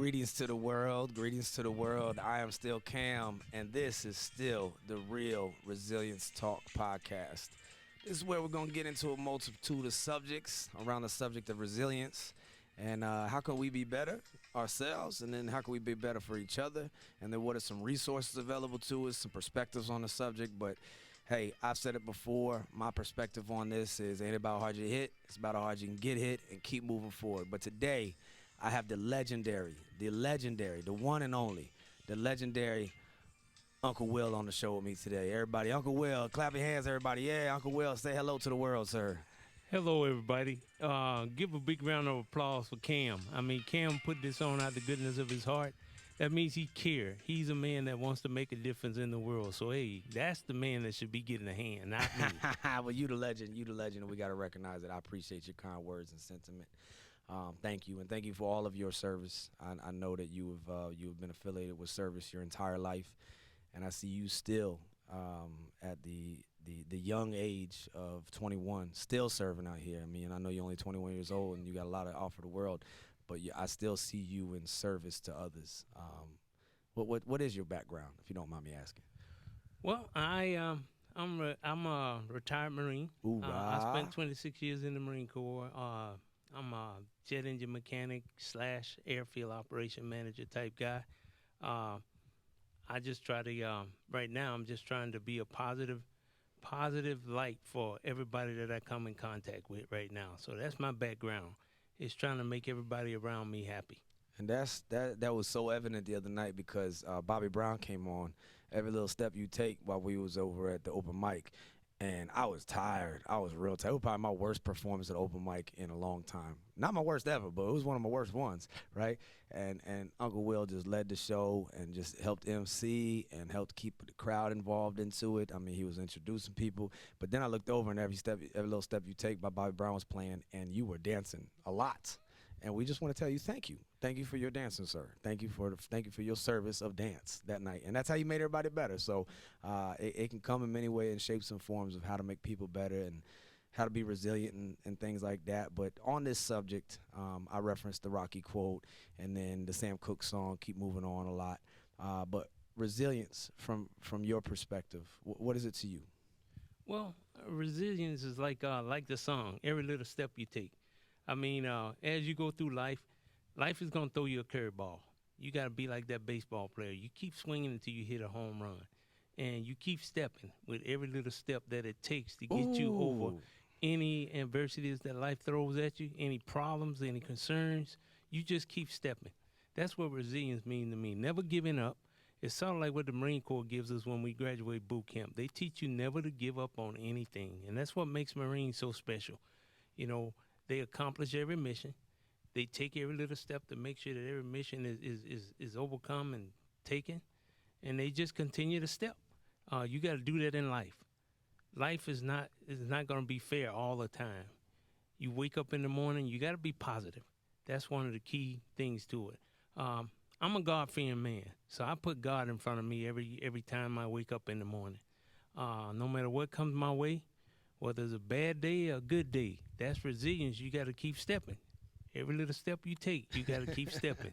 Greetings to the world. Greetings to the world. I am still Cam, and this is still the Real Resilience Talk podcast. This is where we're going to get into a multitude of subjects around the subject of resilience and how can we be better ourselves, and then how can we be better for each other, and then what are some resources available to us, some perspectives on the subject. But hey, I've said it before, my perspective on this is ain't about how hard you hit, it's about how hard you can get hit and keep moving forward. But today, I have the legendary, the one and only, the legendary Uncle Will on the show with me today. Everybody, Uncle Will, clap your hands, everybody. Yeah, Uncle Will, say hello to the world, sir. Hello, everybody. Give a big round of applause for Cam. I mean, Cam put this on out the goodness of his heart. That means he cares. He's a man that wants to make a difference in the world. So, hey, that's the man that should be getting a hand, not me. Well, you the legend, and we got to recognize it. I appreciate your kind words and sentiment. Thank you, and thank you for all of your service. I know that you have been affiliated with service your entire life, and I see you still at the young age of 21, still serving out here. I mean, I know you're only 21 years old, and you got a lot to offer the world, but I still see you in service to others. What is your background, if you don't mind me asking? Well, I'm a retired Marine. I spent 26 years in the Marine Corps. I'm a jet engine mechanic / airfield operation manager type guy. I just try to, right now, I'm just trying to be a positive light for everybody that I come in contact with right now. So that's my background. It's trying to make everybody around me happy. And that was so evident the other night because Bobby Brown came on, Every Little Step You Take, while we was over at the open mic. And I was tired. I was real tired. It was probably my worst performance at open mic in a long time. Not my worst ever, but it was one of my worst ones, right? And Uncle Will just led the show and just helped MC and helped keep the crowd involved into it. I mean, he was introducing people. But then I looked over and Every Little Step You Take by Bobby Brown was playing, and you were dancing a lot. And we just want to tell you thank you. Thank you for your dancing, sir. Thank you for your service of dance that night. And that's how you made everybody better. So it can come in many ways and shapes and forms of how to make people better and how to be resilient and things like that. But on this subject, I referenced the Rocky quote and then the Sam Cooke song, Keep Moving On, a lot. But resilience from your perspective, what is it to you? Well, resilience is like the song, Every Little Step You Take. I mean, as you go through life is going to throw you a curveball. You got to be like that baseball player. You keep swinging until you hit a home run. And you keep stepping with every little step that it takes to get you over any adversities that life throws at you, any problems, any concerns. You just keep stepping. That's what resilience means to me. Never giving up. It's sort of like what the Marine Corps gives us when we graduate boot camp. They teach you never to give up on anything. And that's what makes Marines so special. You know, they accomplish every mission. They take every little step to make sure that every mission is overcome and taken, and they just continue to step. You got to do that in life. Life is not going to be fair all the time. You wake up in the morning, you got to be positive. That's one of the key things to it. I'm a God-fearing man, so I put God in front of me every time I wake up in the morning. No matter what comes my way, whether it's a bad day or a good day, that's resilience. You got to keep stepping. Every little step you take, you got to keep stepping.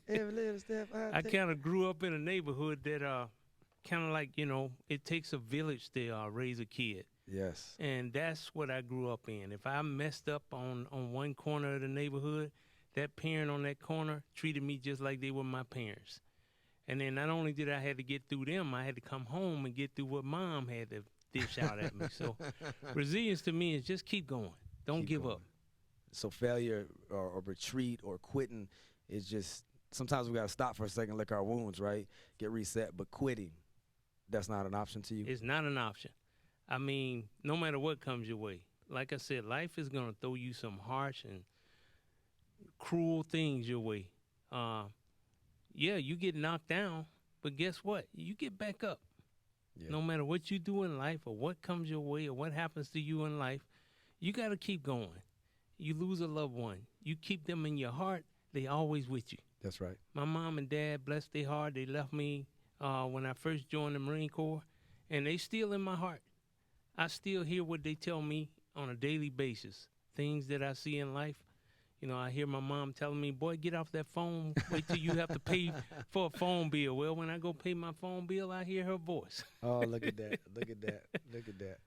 Every little step I kind of grew up in a neighborhood that kind of like, it takes a village to raise a kid. Yes. And that's what I grew up in. If I messed up on one corner of the neighborhood, that parent on that corner treated me just like they were my parents. And then not only did I have to get through them, I had to come home and get through what mom had to dish out at me. So resilience to me is just keep going. Don't give up. So failure or retreat or quitting is just, sometimes we got to stop for a second, lick our wounds, right? Get reset. But quitting, that's not an option to you? It's not an option. I mean, no matter what comes your way. Like I said, life is going to throw you some harsh and cruel things your way. Yeah, you get knocked down, but guess what? You get back up. Yeah. No matter what you do in life or what comes your way or what happens to you in life, you got to keep going. You lose a loved one. You keep them in your heart. They always with you. That's right. My mom and dad, bless their heart, they left me when I first joined the Marine Corps, and they still in my heart. I still hear what they tell me on a daily basis, things that I see in life. I hear my mom telling me, "Boy, get off that phone. Wait till you have to pay for a phone bill." Well, when I go pay my phone bill, I hear her voice. Oh, look at that! Look at that! Look at that!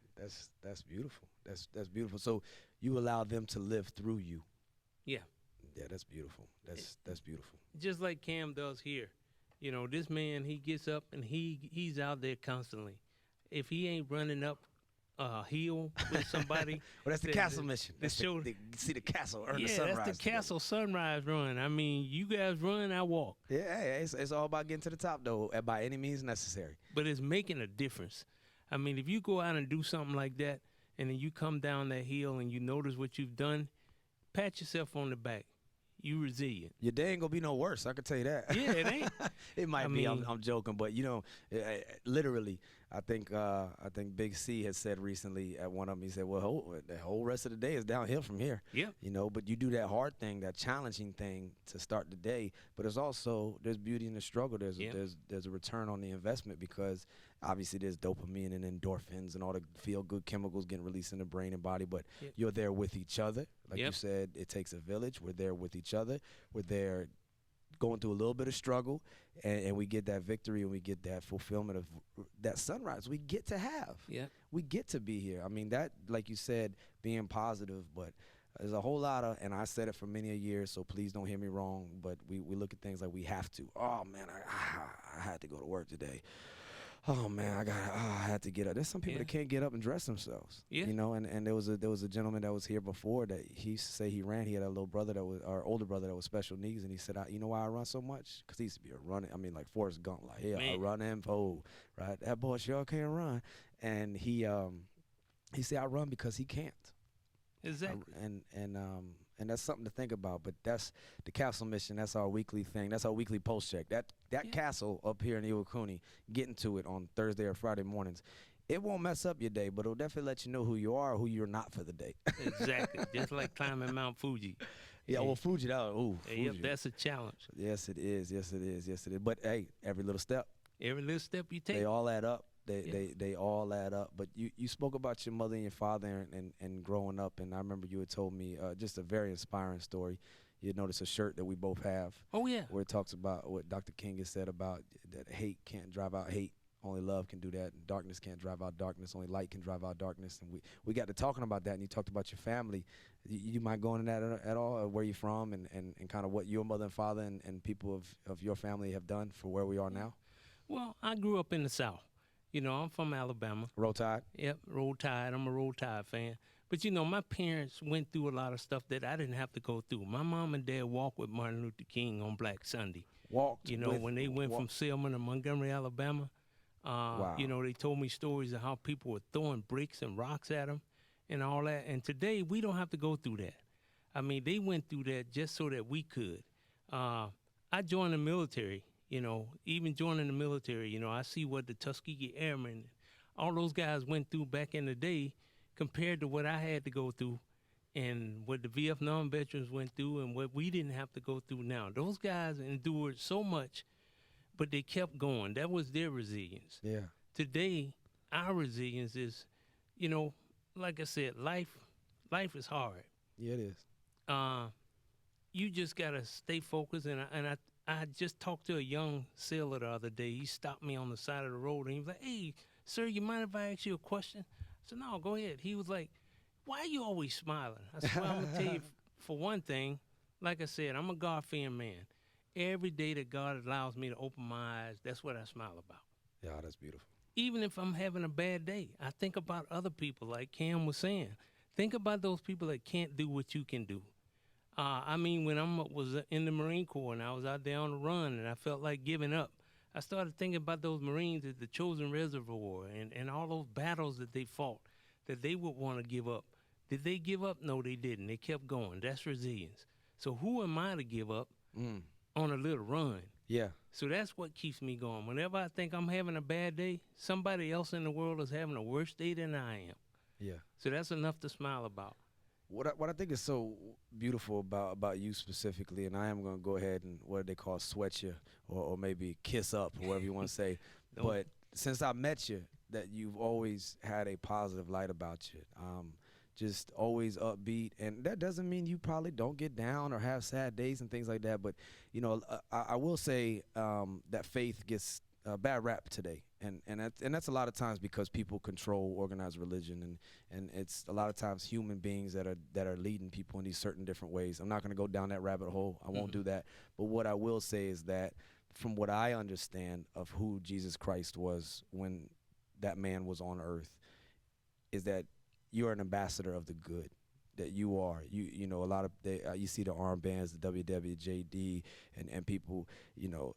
That's beautiful. That's beautiful. So you allow them to live through you. Yeah, Yeah, that's beautiful. That's beautiful. just like Cam does here. This man, he gets up and he's out there constantly. If he ain't running up a hill with somebody, Well, that's the the castle the, mission. the That's show. see the castle, earn the Yeah, sunrise. that's the together. castle sunrise run. I mean, you guys run, I walk, Yeah, hey, it's all about getting to the top though, by any means necessary. but it's making a difference. I mean, if you go out and do something like that, and then you come down that hill and you notice what you've done, pat yourself on the back. You resilient. Your day ain't gonna be no worse. I can tell you that. Yeah, it ain't. It might I be. mean, I'm joking, but literally, I think Big C has said recently at one of them. He said, "Well, the whole rest of the day is downhill from here." yeah, But you do that hard thing, that challenging thing to start the day. But there's beauty in the struggle. Yeah. There's a return on the investment because obviously there's dopamine and endorphins and all the feel good chemicals getting released in the brain and body. But Yep. you're there with each other, like you Yep. said. It takes a village. We're there with each other. We're there going through a little bit of struggle, and we get that victory and we get that fulfillment of that sunrise we get to have. yeah. We get to be here. I mean, that, like you said, being positive, but there's a whole lot of, and I said it for many a year, so please don't hear me wrong, but we look at things like we have to. Oh, man, I had to go to work today. Oh man, I had to get up. There's some people Yeah. that can't get up and dress themselves. Yeah. And there was a gentleman that was here before that he used to say he ran. He had a little brother that was, or older brother that was special needs, and he said, you know why I run so much? Because he used to be a running. I mean, like Forrest Gump, like I Man. run and pole, right? That boy sure can't run, and he said I run because he can't. Exactly. And that's something to think about. But that's the castle mission. That's our weekly thing. That's our weekly post check. That Yeah. castle up here in Iwakuni, getting to it on Thursday or Friday mornings, it won't mess up your day, but it'll definitely let you know who you are or who you're not for the day. Exactly. Just like climbing Mount Fuji. Yeah, well, Fuji, Fuji. Yep, that's a challenge. Yes, it is. Yes, it is. Yes, it is. But hey, every little step, Every little step you take. they all add up. Yeah. They all add up. But you spoke about your mother and your father and growing up, and I remember you had told me just a very inspiring story. You had noticed a shirt that we both have Oh yeah. where it talks about what Dr. King has said about that hate can't drive out hate. Only love can do that. And darkness can't drive out darkness. Only light can drive out darkness. And we got to talking about that, and you talked about your family. You mind going into that at all, where you from, and kind of what your mother and father and people of your family have done for where we are now? Well, I grew up in the South. I'm from Alabama. Roll Tide? Yep, Roll Tide. I'm a Roll Tide fan. But my parents went through a lot of stuff that I didn't have to go through. My mom and dad walked with Martin Luther King on Black Sunday. Walked When they went from Selma to Montgomery, Alabama. Wow. They told me stories of how people were throwing bricks and rocks at them and all that. And today, we don't have to go through that. I mean, they went through that just so that we could. I joined the military. Even joining the military, I see what the Tuskegee Airmen, all those guys went through back in the day compared to what I had to go through and what the Vietnam veterans went through and what we didn't have to go through now. Those guys endured so much, but they kept going. That was their resilience. Yeah. Today, our resilience is, like I said, life is hard. Yeah, it is. You just got to stay focused, and I just talked to a young sailor the other day. He stopped me on the side of the road, and he was like, "Hey, sir, you mind if I ask you a question?" I said, "No, go ahead." He was like, "Why are you always smiling?" I said, "Well, I'm going to tell you, for one thing, like I said, I'm a God-fearing man. Every day that God allows me to open my eyes, that's what I smile about. Yeah, that's beautiful. Even if I'm having a bad day, I think about other people, like Cam was saying. Think about those people that can't do what you can do. When I was in the Marine Corps and I was out there on the run and I felt like giving up, I started thinking about those Marines at the Chosen Reservoir and all those battles that they fought that they would want to give up. Did they give up? No, they didn't. They kept going. That's resilience. So who am I to give up on a little run? Yeah. So that's what keeps me going. Whenever I think I'm having a bad day, somebody else in the world is having a worse day than I am. Yeah. So that's enough to smile about. What I think is so beautiful about you specifically, and I am going to go ahead and what they call sweat you or maybe kiss up or whatever you want to say. Don't- But since I met you, that you've always had a positive light about you. just always upbeat. And that doesn't mean you probably don't get down or have sad days and things like that. But I will say that faith gets a bad rap today, and that's a lot of times because people control organized religion, and it's a lot of times human beings that are leading people in these certain different ways. I'm not going to go down that rabbit hole. I won't do that. But what I will say is that from what I understand of who Jesus Christ was when that man was on earth, is that you're an ambassador of the good. That you are, a lot of you see the armbands, the WWJD, and people,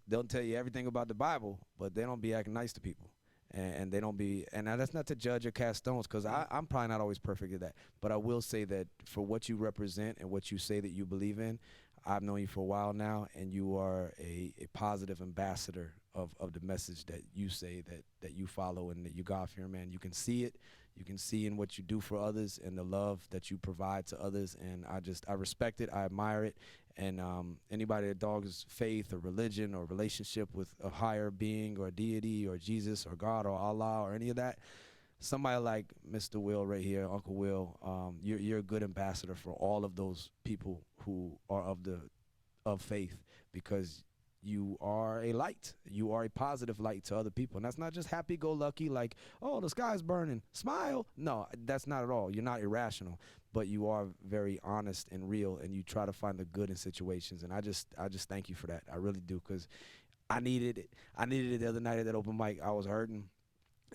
they'll tell you everything about the Bible, but they don't be acting nice to people, and they don't be. And now that's not to judge or cast stones, because I'm probably not always perfect at that. But I will say that for what you represent and what you say that you believe in, I've known you for a while now, and you are a positive ambassador of the message that you say that you follow and that you God fear, man. You can see it. You can see in what you do for others and the love that you provide to others. And I respect it. I admire it. And anybody that dogs faith or religion or relationship with a higher being or deity or Jesus or God or Allah or any of that, somebody like Mr. Will right here, Uncle Will, you're a good ambassador for all of those people who are of faith, because you are a light. You are a positive light to other people. And that's not just happy-go-lucky, like, oh, the sky's burning, smile. No, that's not at all. You're not irrational, but you are very honest and real, and you try to find the good in situations. And I just thank you for that. I really do, because I needed it. I needed it the other night at that open mic. I was hurting.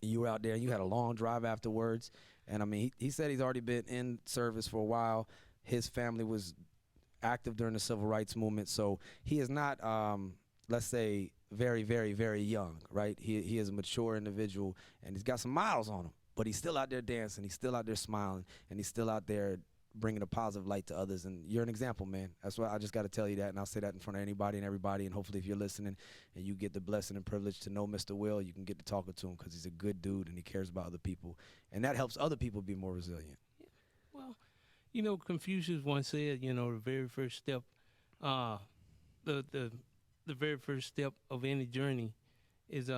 You were out there, and you had a long drive afterwards. And, I mean, he said he's already been in service for a while. His family was active during the civil rights movement, so he is not, let's say, very, very, very young, right? He is a mature individual, and he's got some miles on him, but he's still out there dancing, he's still out there smiling, and he's still out there bringing a positive light to others. And you're an example, man. That's why I just got to tell you that, and I'll say that in front of anybody and everybody. And hopefully, if you're listening and you get the blessing and privilege to know Mr. Will, you can get to talking to him, because he's a good dude and he cares about other people, and that helps other people be more resilient. Well, Confucius once said, the very first step, the the the very first step of any journey is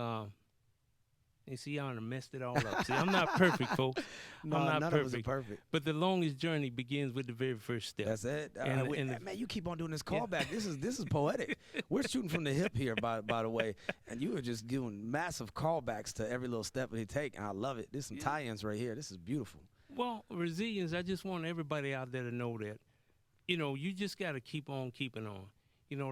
you see, I done messed it all up. See, I'm not perfect, folks. No, I'm not none perfect. of us are perfect. But the longest journey begins with the very first step. That's it. Man, you keep on doing this Yeah. callback. This is poetic. We're shooting from the hip here, by the way. And you were just giving massive callbacks to every little step that they take, and I love it. There's some tie-ins right here. This is beautiful. Well, resilience, I just want everybody out there to know that, you just got to keep on keeping on.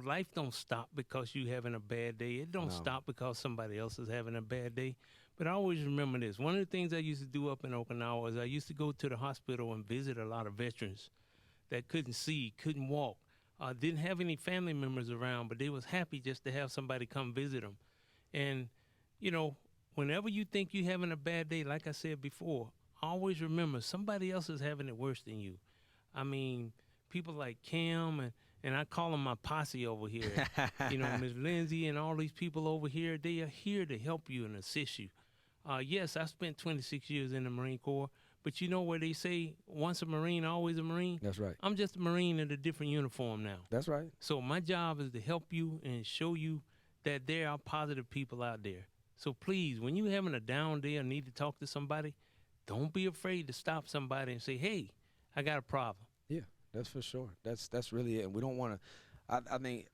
Life don't stop because you having a bad day. It don't No. stop because somebody else is having a bad day. But I always remember this. One of the things I used to do up in Okinawa is I used to go to the hospital and visit a lot of veterans that couldn't see, couldn't walk, didn't have any family members around, but they was happy just to have somebody come visit them. And, whenever you think you're having a bad day, like I said before, always remember somebody else is having it worse than you. I mean, people like Cam and I call them my posse over here. Miss Lindsay and all these people over here, they are here to help you and assist you. Yes, I spent 26 years in the Marine Corps, but you know where they say once a Marine, always a Marine? That's right. I'm just a Marine in a different uniform now. That's right. So my job is to help you and show you that there are positive people out there. So please, when you're having a down day or need to talk to somebody, don't be afraid to stop somebody and say, hey, I got a problem. Yeah, that's for sure. That's really it. And we don't want to. I think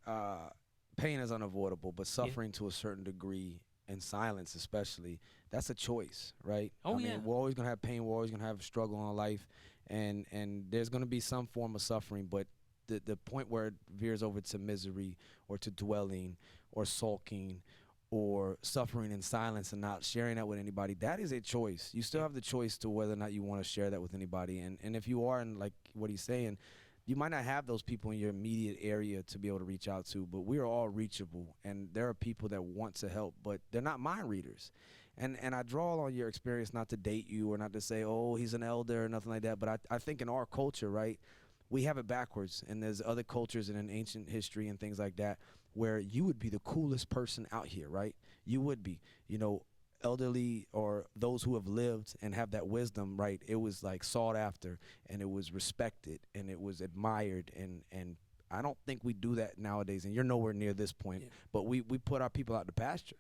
pain is unavoidable, but suffering to a certain degree, and silence especially, that's a choice, right? Oh, I mean, yeah. we're always gonna have pain. We're always gonna have struggle in life, and there's gonna be some form of suffering. But the point where it veers over to misery or to dwelling or sulking or suffering in silence and not sharing that with anybody, that is a choice. You still have the choice to whether or not you want to share that with anybody. And if you are, and like what he's saying, you might not have those people in your immediate area to be able to reach out to, but we are all reachable, and there are people that want to help, but they're not mind readers. And I draw on your experience, not to date you or not to say, oh, he's an elder or nothing like that, but I think in our culture, right, we have it backwards, and there's other cultures in ancient history and things like that where you would be the coolest person out here, right? You would be, elderly or those who have lived and have that wisdom, right? It was like sought after, and it was respected, and it was admired, and I don't think we do that nowadays, and you're nowhere near this point, but we put our people out to pasture.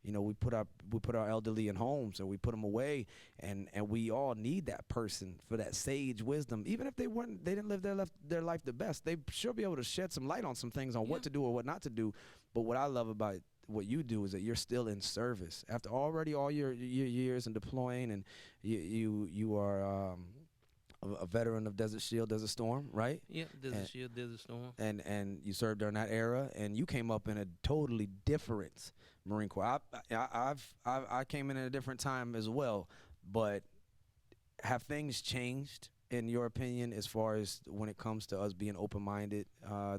You know, we put our elderly in homes, or we put them away, and we all need that person for that sage wisdom. Even if they didn't live their life the best, they should be able to shed some light on some things on Yeah. what to do or what not to do. But what I love about what you do is that you're still in service after already all your years in deploying, and you are a veteran of Desert Shield, Desert Storm, right? Yeah, Desert And Shield, Desert Storm. and you served during that era, and you came up in a totally different Marine Corps. I came in at a different time as well, but have things changed in your opinion as far as when it comes to us being open-minded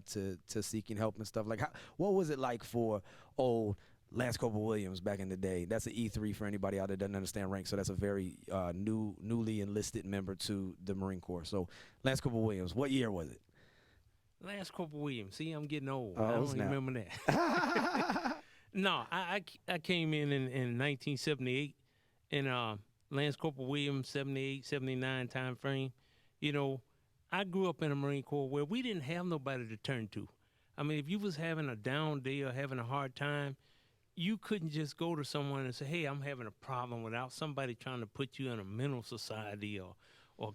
to seeking help and stuff? Like, what was it like for old Lance Corporal Williams back in the day? That's an E3 for anybody out there that doesn't understand rank. So that's a very newly enlisted member to the Marine Corps. So Lance Corporal Williams, what year was it? Lance Corporal Williams. See, I'm getting old. Oh, I don't snap. remember that. No, I came in 1978, and Lance Corporal Williams, 78, 79 time frame. You know, I grew up in the Marine Corps where we didn't have nobody to turn to. I mean, if you was having a down day or having a hard time, you couldn't just go to someone and say, "Hey, I'm having a problem," without somebody trying to put you in a mental society or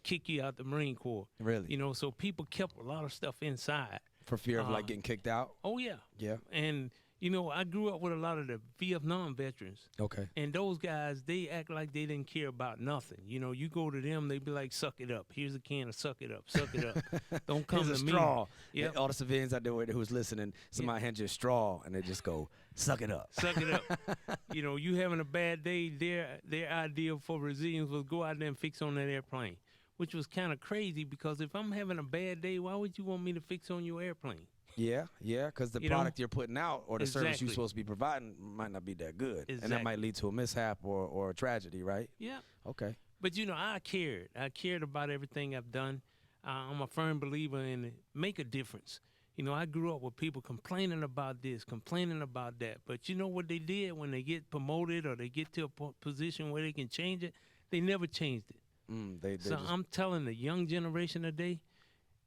kick you out the Marine Corps. Really? You know, so people kept a lot of stuff inside. For fear of like getting kicked out? Oh yeah. Yeah. And you know, I grew up with a lot of the Vietnam veterans, Okay. and those guys, they act like they didn't care about nothing. You know, you go to them, they be like, "Suck it up. Here's a can of suck it up. Suck it up. Don't come Here's to a me." straw. Yeah. All the civilians out there who's listening, somebody hands you a straw, and they just go, suck it up. Suck it up. You know, you having a bad day, their idea for resilience was go out there and fix on that airplane, which was kind of crazy because if I'm having a bad day, why would you want me to fix on your airplane? Yeah, because the You know? product you're putting out or the service Exactly. you're supposed to be providing might not be that good. And that Exactly. might lead to a mishap or a tragedy, right? Yeah. Okay. But you know, I cared. I cared about everything I've done. I'm a firm believer in make a difference. You know, I grew up with people complaining about this, complaining about that. But you know what they did when they get promoted or they get to a position where they can change it? They never changed it. They So just, I'm telling the young generation today,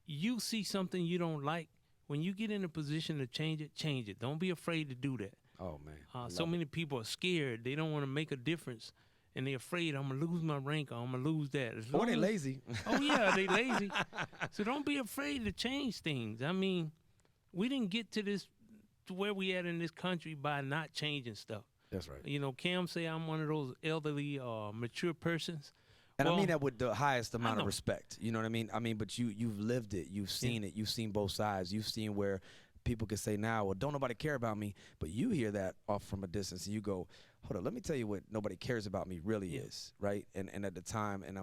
you see something you don't like, when you get in a position to change it, change it. Don't be afraid to do that. oh, man. I So love many people are scared. They don't want to make a difference. And they're afraid, I'm going to lose my rank or I'm going to lose that. As Or long they as- lazy. Oh, yeah, they lazy. So don't be afraid to change things. I mean, we didn't get to where we at in this country by not changing stuff. That's right. You know, Cam say I'm one of those elderly, mature persons. And I Well, mean that with the highest amount know. of respect. You know what I mean? But you've lived it. You've seen it. You've seen both sides. You've seen where people can say now, well, don't nobody care about me. But you hear that off from a distance, and you go, hold on, let me tell you what nobody cares about me really is, right? And at the time, and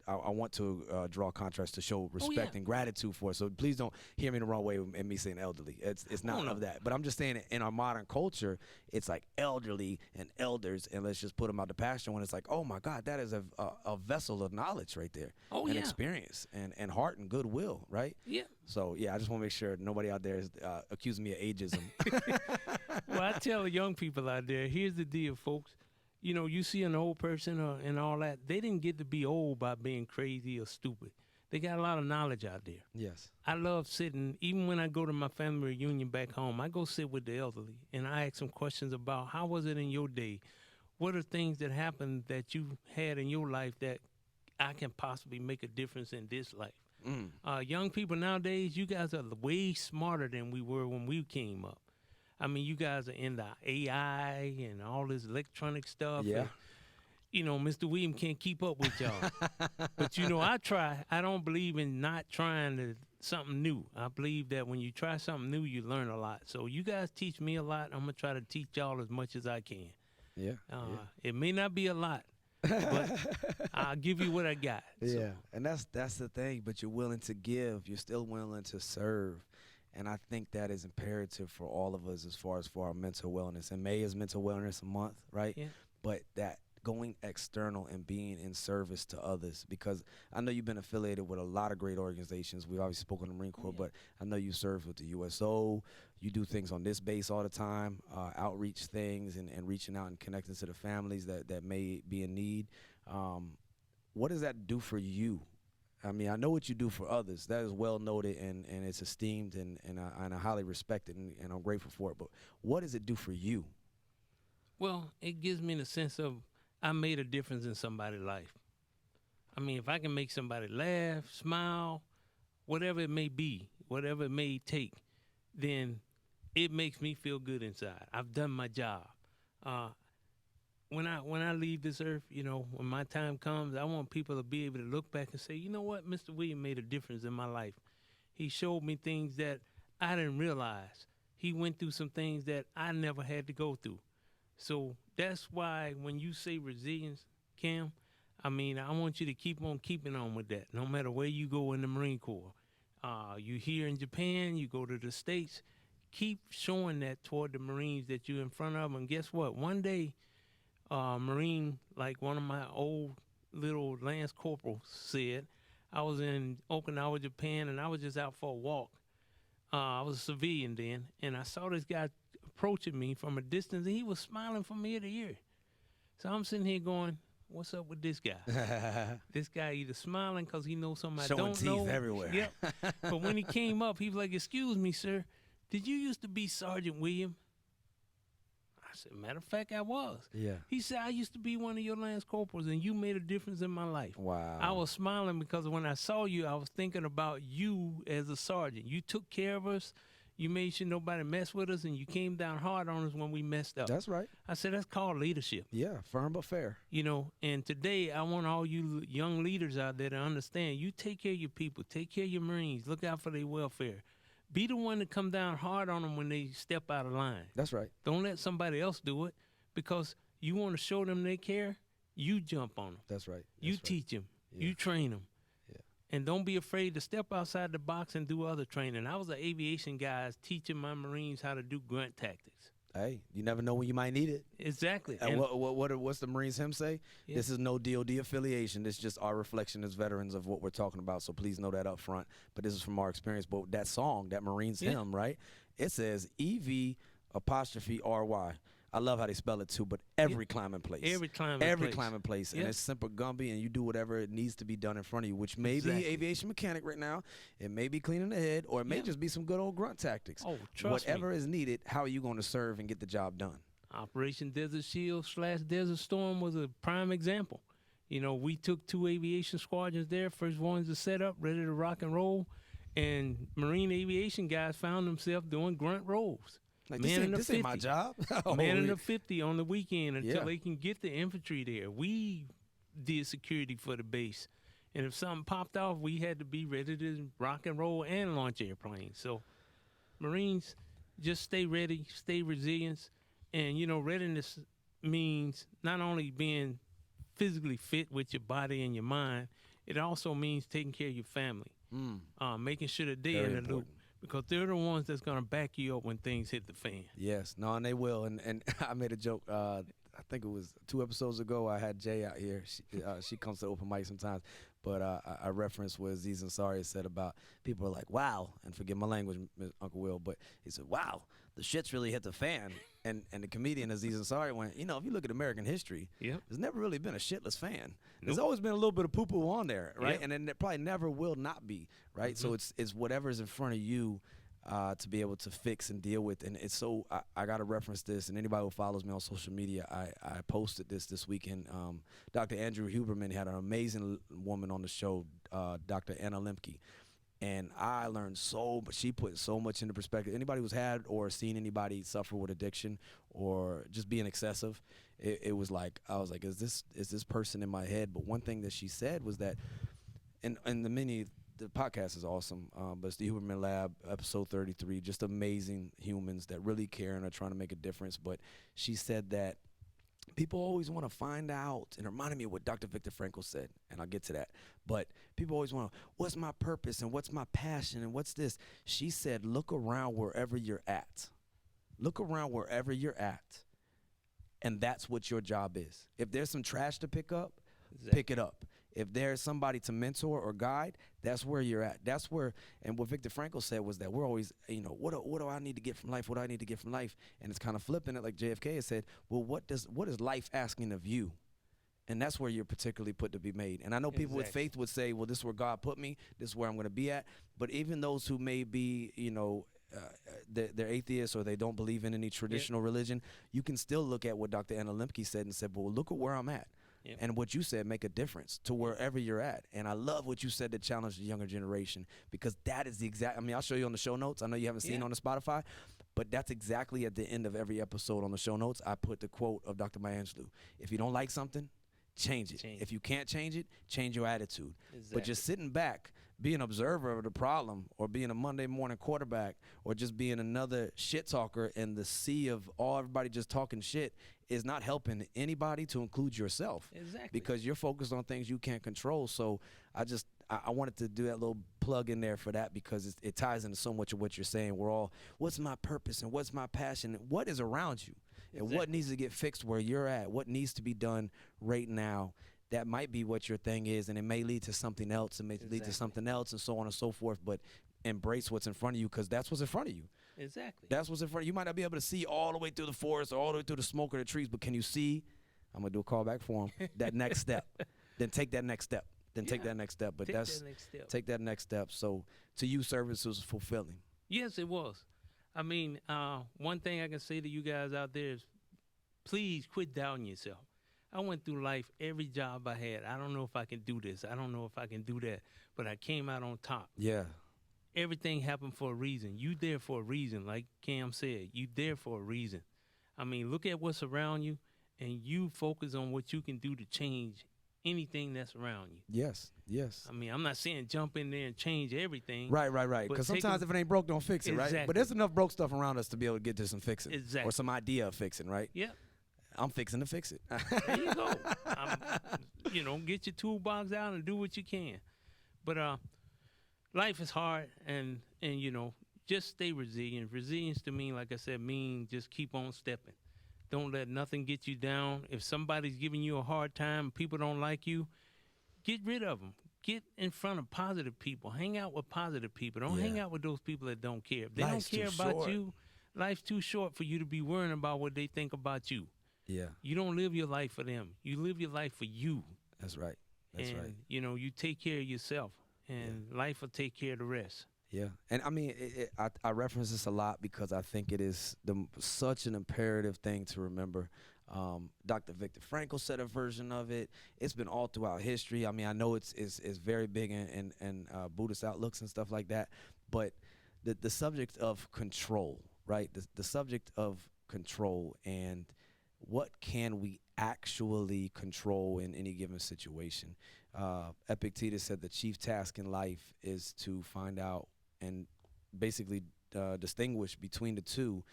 I want to draw contrast to show respect yeah. and gratitude for it. So please don't hear me the wrong way and me saying elderly. It's not no. of that. But I'm just saying in our modern culture, it's like elderly and elders, and let's just put them out to pasture when it's like, oh my God, that is a vessel of knowledge right there. Oh, and yeah. experience and heart and goodwill, right? Yeah. So yeah, I just want to make sure nobody out there is accusing me of ageism. Well, I tell the young people out there, here's the deal, folks. You know, you see an old person and all that, they didn't get to be old by being crazy or stupid. They got a lot of knowledge out there. Yes. I love sitting, even when I go to my family reunion back home, I go sit with the elderly and I ask them questions about how was it in your day? What are things that happened that you had in your life that I can possibly make a difference in this life? Young people nowadays, you guys are way smarter than we were when we came up. I mean, you guys are in the AI and all this electronic stuff. Yeah. And, you know, Mr. William can't keep up with y'all. But, you know, I try. I don't believe in not trying something new. I believe that when you try something new, you learn a lot. So you guys teach me a lot. I'm going to try to teach y'all as much as I can. Yeah. It may not be a lot, but I'll give you what I got. Yeah. So, And that's the thing. But you're willing to give. You're still willing to serve. And I think that is imperative for all of us as far as for our mental wellness. And May is Mental Wellness Month, right? Yeah. But that going external and being in service to others, because I know you've been affiliated with a lot of great organizations. We've obviously spoken to the Marine Corps, but I know you served with the USO. You do things on this base all the time, outreach things and reaching out and connecting to the families that may be in need. What does that do for you? I mean, I know what you do for others. That is well noted and it's esteemed and I highly respect it and I'm grateful for it. But what does it do for you? Well, it gives me the sense of I made a difference in somebody's life. I mean, if I can make somebody laugh, smile, whatever it may be, whatever it may take, then it makes me feel good inside. I've done my job. Uh, when I leave this earth, when my time comes, I want people to be able to look back and say, you know what, Mr. William made a difference in my life. He showed me things that I didn't realize. He went through some things that I never had to go through. So that's why when you say resilience, Cam, I mean, I want you to keep on keeping on with that, no matter where you go in the Marine Corps. You here in Japan, you go to the States, keep showing that toward the Marines that you're in front of them. And guess what? One day, Marine, like one of my old little Lance Corporals said, I was in Okinawa, Japan, and I was just out for a walk. I was a civilian then, and I saw this guy approaching me from a distance, and he was smiling from ear to ear. So I'm sitting here going, what's up with this guy? This guy either smiling because he knows something I Showing don't know. teeth everywhere. Yep. But when he came up, he was like, excuse me, sir, did you used to be Sergeant William? I said, matter of fact, I was. Yeah. He said, I used to be one of your Lance Corporals, and you made a difference in my life. Wow. I was smiling because when I saw you, I was thinking about you as a sergeant. You took care of us. You made sure nobody messed with us, and you came down hard on us when we messed up. That's right. I said, that's called leadership. Yeah, firm but fair. And today I want all you young leaders out there to understand, you take care of your people, take care of your Marines, look out for their welfare. Be the one to come down hard on them when they step out of line. That's right. Don't let somebody else do it, because you want to show them they care, you jump on them. That's right. You That's right. teach them. Yeah. You train them. Yeah. And don't be afraid to step outside the box and do other training. I was an aviation guy teaching my Marines how to do grunt tactics. Hey, you never know when you might need it. Exactly. And what's the Marines hymn say? Yeah. This is no DOD affiliation. This is just our reflection as veterans of what we're talking about. So please know that up front. But this is from our experience. But that song, that Marines hymn, right? It says EV apostrophe RY. I love how they spell it too, but every climbing place. Every climbing place. And it's simple Gumby, and you do whatever it needs to be done in front of you, which may be aviation mechanic right now. It may be cleaning the head, or it may just be some good old grunt tactics. Oh, trust whatever me. is needed, how are you going to serve and get the job done? Operation Desert Shield / Desert Storm was a prime example. We took 2 aviation squadrons there. First ones to set up, ready to rock and roll. And Marine aviation guys found themselves doing grunt rolls. Like, Man this ain't my job. Man in the 50 on the weekend until Yeah. they can get the infantry there. We did security for the base. And if something popped off, we had to be ready to rock and roll and launch airplanes. So Marines, just stay ready, stay resilient. And, readiness means not only being physically fit with your body and your mind, it also means taking care of your family, making sure that they're Very in the loop. important. Because they're the ones that's going to back you up when things hit the fan. Yes, no, and they will. And I made a joke. I think it was 2 episodes ago. I had Jay out here. She comes to open mic sometimes, but I referenced what Aziz Ansari said about people are like, "Wow," and forgive my language, Uncle Will, but he said, "Wow, the shit's really hit the fan." And the comedian Aziz Ansari went, if you look at American history, there's never really been a shitless fan. There's always been a little bit of poo-poo on there, right? Yep. And then it probably never will not be, right? Mm-hmm. So it's whatever's in front of you to be able to fix and deal with. And it's so, I got to reference this, and anybody who follows me on social media, I posted this weekend. Dr. Andrew Huberman had an amazing woman on the show, Dr. Anna Lemke. And I learned so much. She put so much into perspective. Anybody who's had or seen anybody suffer with addiction or just being excessive, it was like, I was like, is this person in my head? But one thing that she said was that, and the podcast is awesome, but it's the Huberman Lab, episode 33, just amazing humans that really care and are trying to make a difference. But she said that people always want to find out, and it reminded me of what Dr. Viktor Frankl said, and I'll get to that. But people always want to, what's my purpose and what's my passion and what's this? She said, look around wherever you're at. Look around wherever you're at, and that's what your job is. If there's some trash to pick up, pick it up. If there's somebody to mentor or guide, that's where you're at. That's where, and what Viktor Frankl said was that we're always, what do I need to get from life? What do I need to get from life? And it's kind of flipping it, like JFK has said, well, what is life asking of you? And that's where you're particularly put to be made. And I know people with faith would say, well, this is where God put me. This is where I'm going to be at. But even those who may be, they're atheists or they don't believe in any Yep. traditional religion, you can still look at what Dr. Anna Lemke said and said, well, look at where I'm at. Yep. And what you said make a difference to wherever you're at. And I love what you said to challenge the younger generation, because that is the exact, I mean, I'll show you on the show notes. I know you haven't seen Yeah. on the Spotify, but that's exactly at the end of every episode on the show notes. I put the quote of Dr. Maya Angelou. If you don't like something, change it. Change If you can't change it, change your attitude. Exactly. But just sitting back, being an observer of the problem, or being a Monday morning quarterback, or just being another shit talker in the sea of all everybody just talking shit, is not helping anybody, to include yourself. Exactly. Because you're focused on things you can't control. So I wanted to do that little plug in there for that, because it ties into so much of what you're saying. We're all, what's my purpose and what's my passion? And what is around you? And what needs to get fixed where you're at? What needs to be done right now? That might be what your thing is, and it may lead to something else. It may lead to something else, and so on and so forth. But embrace what's in front of you, because that's what's in front of you. Exactly. That's what's in front of you. You might not be able to see all the way through the forest or all the way through the smoke of the trees, but can you see? I'm going to do a call back for him. That next step. Then take that next step. Take that next step. But take that next step. Take that next step. So to you, service was fulfilling. Yes, it was. I mean, one thing I can say to you guys out there is, please quit doubting yourself. I went through life, every job I had. I don't know if I can do this. I don't know if I can do that. But I came out on top. Yeah. Everything happened for a reason. You there for a reason, like Cam said. You there for a reason. I mean, look at what's around you, and you focus on what you can do to change anything that's around you. Yes, yes. I mean, I'm not saying jump in there and change everything. Right. But Because sometimes if it ain't broke, don't fix it, right? Exactly. But there's enough broke stuff around us to be able to get to some fixing. Exactly. Or some idea of fixing, right? Yeah. I'm fixing to fix it. There you go. Get your toolbox out and do what you can. But life is hard, and just stay resilient. Resilience to me, like I said, mean just keep on stepping. Don't let nothing get you down. If somebody's giving you a hard time, people don't like you, get rid of them. Get in front of positive people. Hang out with positive people. Don't hang out with those people that don't care. If they Life's don't care too about short. you, life's too short for you to be worrying about what they think about you. Yeah, You don't live your life for them. You live your life for you. that's right. That's and, right. You take care of yourself, and life will take care of the rest. Yeah, and I mean, I reference this a lot because I think it is such an imperative thing to remember. Dr. Viktor Frankl said a version of it. It's been all throughout history. I mean, I know it's very big in Buddhist outlooks and stuff like that, but the subject of control, right? The subject of control, and what can we actually control in any given situation. Epictetus said the chief task in life is to find out and basically distinguish between the two.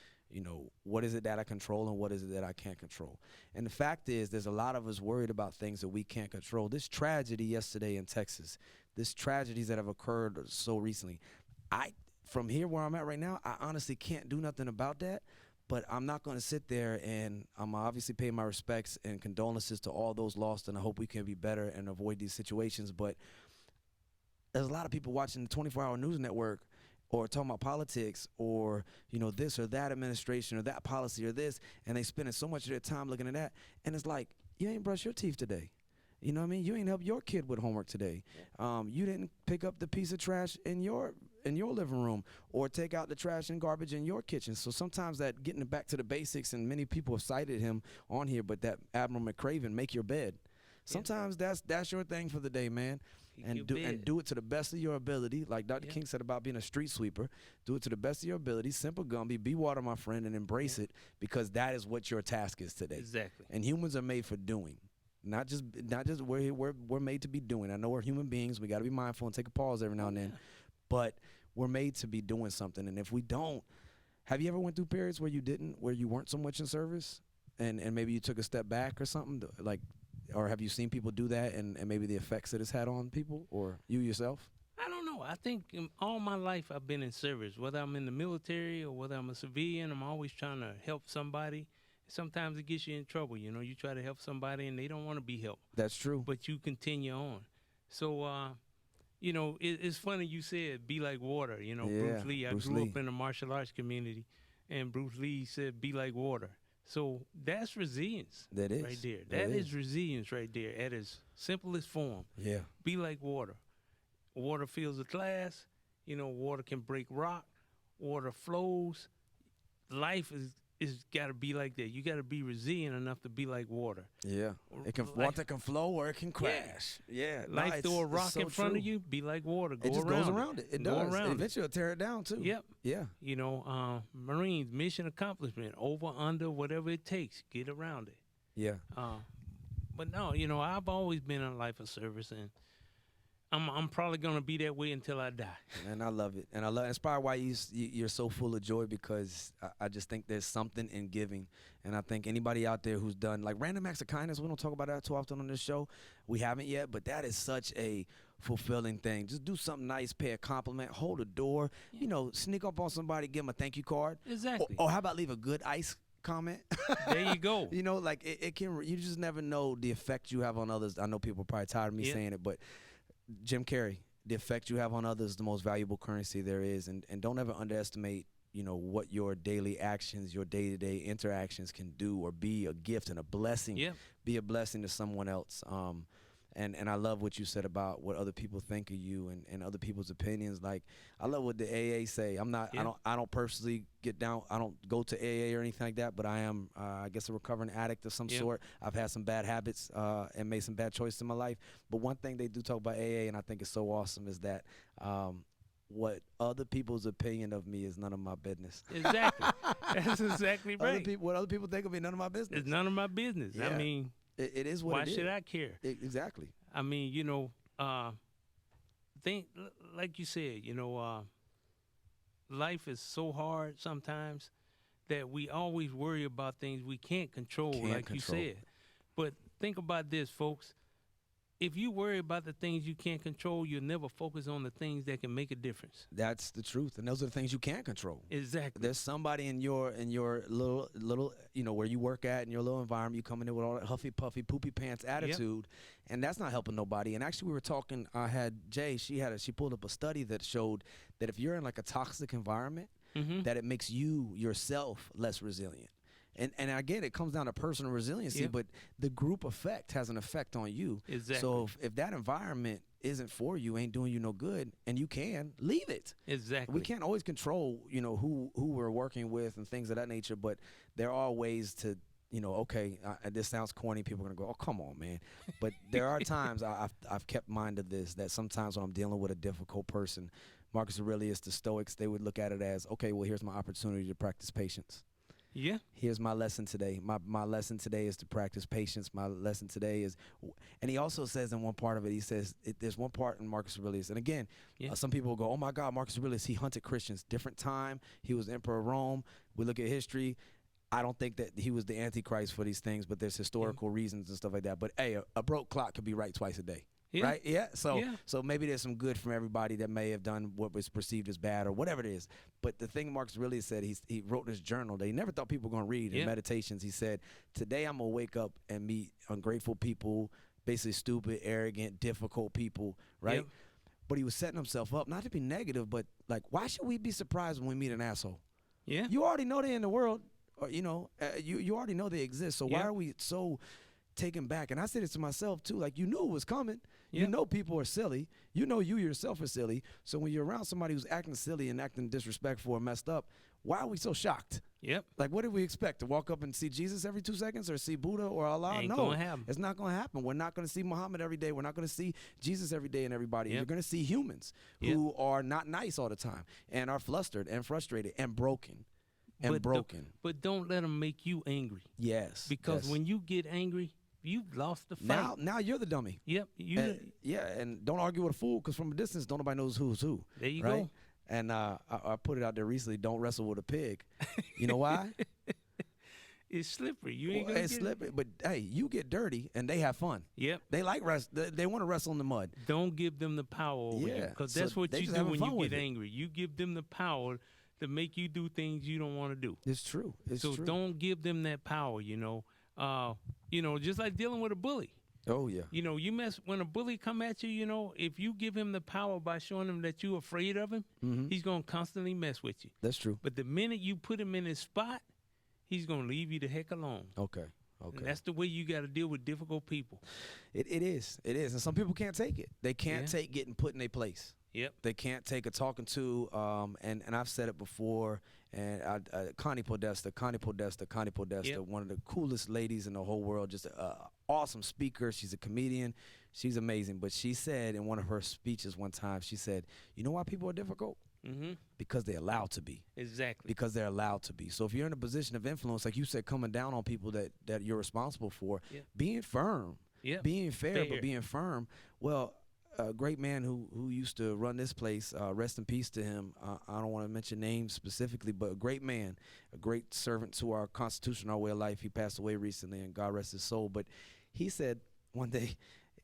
What is it that I control and what is it that I can't control? And the fact is, there's a lot of us worried about things that we can't control. This tragedy yesterday in Texas, this tragedies that have occurred so recently, from here where I'm at right now, I honestly can't do nothing about that. But I'm not going to sit there, and I'm obviously paying my respects and condolences to all those lost, and I hope we can be better and avoid these situations. But there's a lot of people watching the 24-hour news network or talking about politics or, this or that administration or that policy or this, and they spending so much of their time looking at that. And it's like, you ain't brushed your teeth today. You know what I mean? You ain't helped your kid with homework today. You didn't pick up the piece of trash in your living room or take out the trash and garbage in your kitchen. So sometimes that getting back to the basics, and many people have cited him on here, but that Admiral McCraven, make your bed. Sometimes that's your thing for the day, man. And do it to the best of your ability. Like Dr. King said about being a street sweeper, do it to the best of your ability. Simple Gumby, be water, my friend, and embrace it, because that is what your task is today. Exactly. And humans are made for doing. Not just we're made to be doing. I know we're human beings. We got to be mindful and take a pause every now and then. But we're made to be doing something. And if we don't, have you ever went through periods where you weren't so much in service, and maybe you took a step back or something, or have you seen people do that and maybe the effects that it's had on people or you yourself? I don't know. I think all my life I've been in service, whether I'm in the military or whether I'm a civilian. I'm always trying to help somebody. Sometimes it gets you in trouble. You try to help somebody and they don't want to be helped. That's true. But you continue on. So, it's funny you said be like water. Bruce Lee. I grew up in a martial arts community, and Bruce Lee said be like water. So that's resilience. That is. Right there. That is resilience right there at its simplest form. Yeah. Be like water. Water fills a glass. Water can break rock. water flows. Life is got to be like that. You got to be resilient enough to be like water. Yeah. It can water can flow or it can crash. Yeah. Life throw a rock so in front true. of you, be like water. It just goes around it. It Go does. around it. Eventually it'll tear it down too. Yep. Yeah. You know, Marines, mission accomplishment, over, under, whatever it takes, get around it. Yeah. But no, you know, I've always been in a life of service, and I'm probably gonna be that way until I die. And I love it. And I love. It's probably why you're so full of joy, because I just think there's something in giving. And I think anybody out there who's done like random acts of kindness, we don't talk about that too often on this show. We haven't yet, but that is such a fulfilling thing. Just do something nice, pay a compliment, hold a door, you know, sneak up on somebody, give them a thank you card. Exactly. Or how about leave a good ice comment? There you go. You know, like it can. You just never know the effect you have on others. I know people are probably tired of me saying it, but Jim Carrey, the effect you have on others is the most valuable currency there is, and don't ever underestimate, you know, what your daily actions, your day-to-day interactions can do or be a gift and a blessing. Yeah. Be a blessing to someone else. And I love what you said about what other people think of you and other people's opinions. Like, I love what the AA say. I don't personally get down. I don't go to AA or anything like that, but I am, I guess, a recovering addict of some sort. I've had some bad habits and made some bad choices in my life. But one thing they do talk about AA, and I think it's so awesome, is that what other people's opinion of me is none of my business. Exactly. That's exactly right. What other people think of me, none of my business. It's none of my business. Yeah. I mean, it is what why it is. should I care? Exactly. I mean, you know, like you said, you know, life is so hard sometimes that we always worry about things we can't control, you said. But think about this, folks. If you worry about the things you can't control, you'll never focus on the things that can make a difference. That's the truth, and those are the things you can't control. Exactly. There's somebody in your little you know, where you work at, in your little environment, you come in there with all that huffy puffy poopy pants attitude, and that's not helping nobody. And actually, we were talking. I had Jay. She pulled up a study that showed that if you're in like a toxic environment, that it makes you yourself less resilient. And again, it comes down to personal resiliency, but the group effect has an effect on you. Exactly. So if that environment isn't for you, ain't doing you no good, and you can leave it. Exactly. We can't always control, you know, who we're working with and things of that nature, but there are ways to, you know, okay, this sounds corny. People are gonna go, oh, come on, man. But there are times I've kept mind of this, that sometimes when I'm dealing with a difficult person, Marcus Aurelius, the Stoics, they would look at it as, okay, well, here's my opportunity to practice patience. Yeah. Here's my lesson today. My lesson today is to practice patience. My lesson today is, and he also says in one part of it, he says, there's one part in Marcus Aurelius, and again, some people will go, oh my God, Marcus Aurelius, he hunted Christians. Different time. He was emperor of Rome. We look at history. I don't think that he was the Antichrist for these things, but there's historical reasons and stuff like that. But hey, a broke clock could be right twice a day. Yeah. Right? Yeah. So maybe there's some good from everybody that may have done what was perceived as bad or whatever it is. But the thing Marcus really said, he wrote in his journal that he never thought people were going to read in meditations. He said, today I'm going to wake up and meet ungrateful people, basically stupid, arrogant, difficult people, right? Yep. But he was setting himself up, not to be negative, but like, why should we be surprised when we meet an asshole? Yeah. You already know they're in the world, or, you know, you already know they exist. So why are we so taken back? And I said it to myself too, like, you knew it was coming. You know people are silly. You know you yourself are silly. So when you're around somebody who's acting silly and acting disrespectful or messed up, why are we so shocked? Yep. Like, what did we expect? To walk up and see Jesus every 2 seconds or see Buddha or Allah? Ain't No, gonna happen. it's not going to happen. We're not going to see Muhammad every day. We're not going to see Jesus every day and everybody. You're going to see humans who are not nice all the time and are flustered and frustrated and broken. But don't let them make you angry. Yes. Because when you get angry, you've lost the fight. Now you're the dummy. Yep. And don't argue with a fool, because from a distance, don't nobody knows who's who. There you right? go. And I put it out there recently, don't wrestle with a pig. You know why? It's slippery. You ain't gonna it's slippery. But hey, you get dirty and they have fun. Yep. They like they want to wrestle in the mud. Don't give them the power over you, because that's what you do when you get angry. You give them the power to make you do things you don't want to do. It's true. So don't give them that power, you know. Just like dealing with a bully. Oh, yeah. You know, when a bully come at you, you know, if you give him the power by showing him that you're afraid of him, he's going to constantly mess with you. That's true. But the minute you put him in his spot, he's going to leave you the heck alone. Okay. And that's the way you got to deal with difficult people. It is. And some people can't take it. They can't take getting put in their place. Yep. They can't take a talking to, and I've said it before. And Connie Podesta, Yep. one of the coolest ladies in the whole world, just an awesome speaker. She's a comedian. She's amazing. But she said in one of her speeches one time, she said, "You know why people are difficult? Mm-hmm. Because they're allowed to be. Exactly. Because they're allowed to be. So if you're in a position of influence, like you said, coming down on people that you're responsible for, Yep. being firm, Yep. being fair, Fair. but being firm. Well, a great man who used to run this place, rest in peace to him. I don't want to mention names specifically, but a great man, a great servant to our Constitution, our way of life. He passed away recently, and God rest his soul. But he said one day,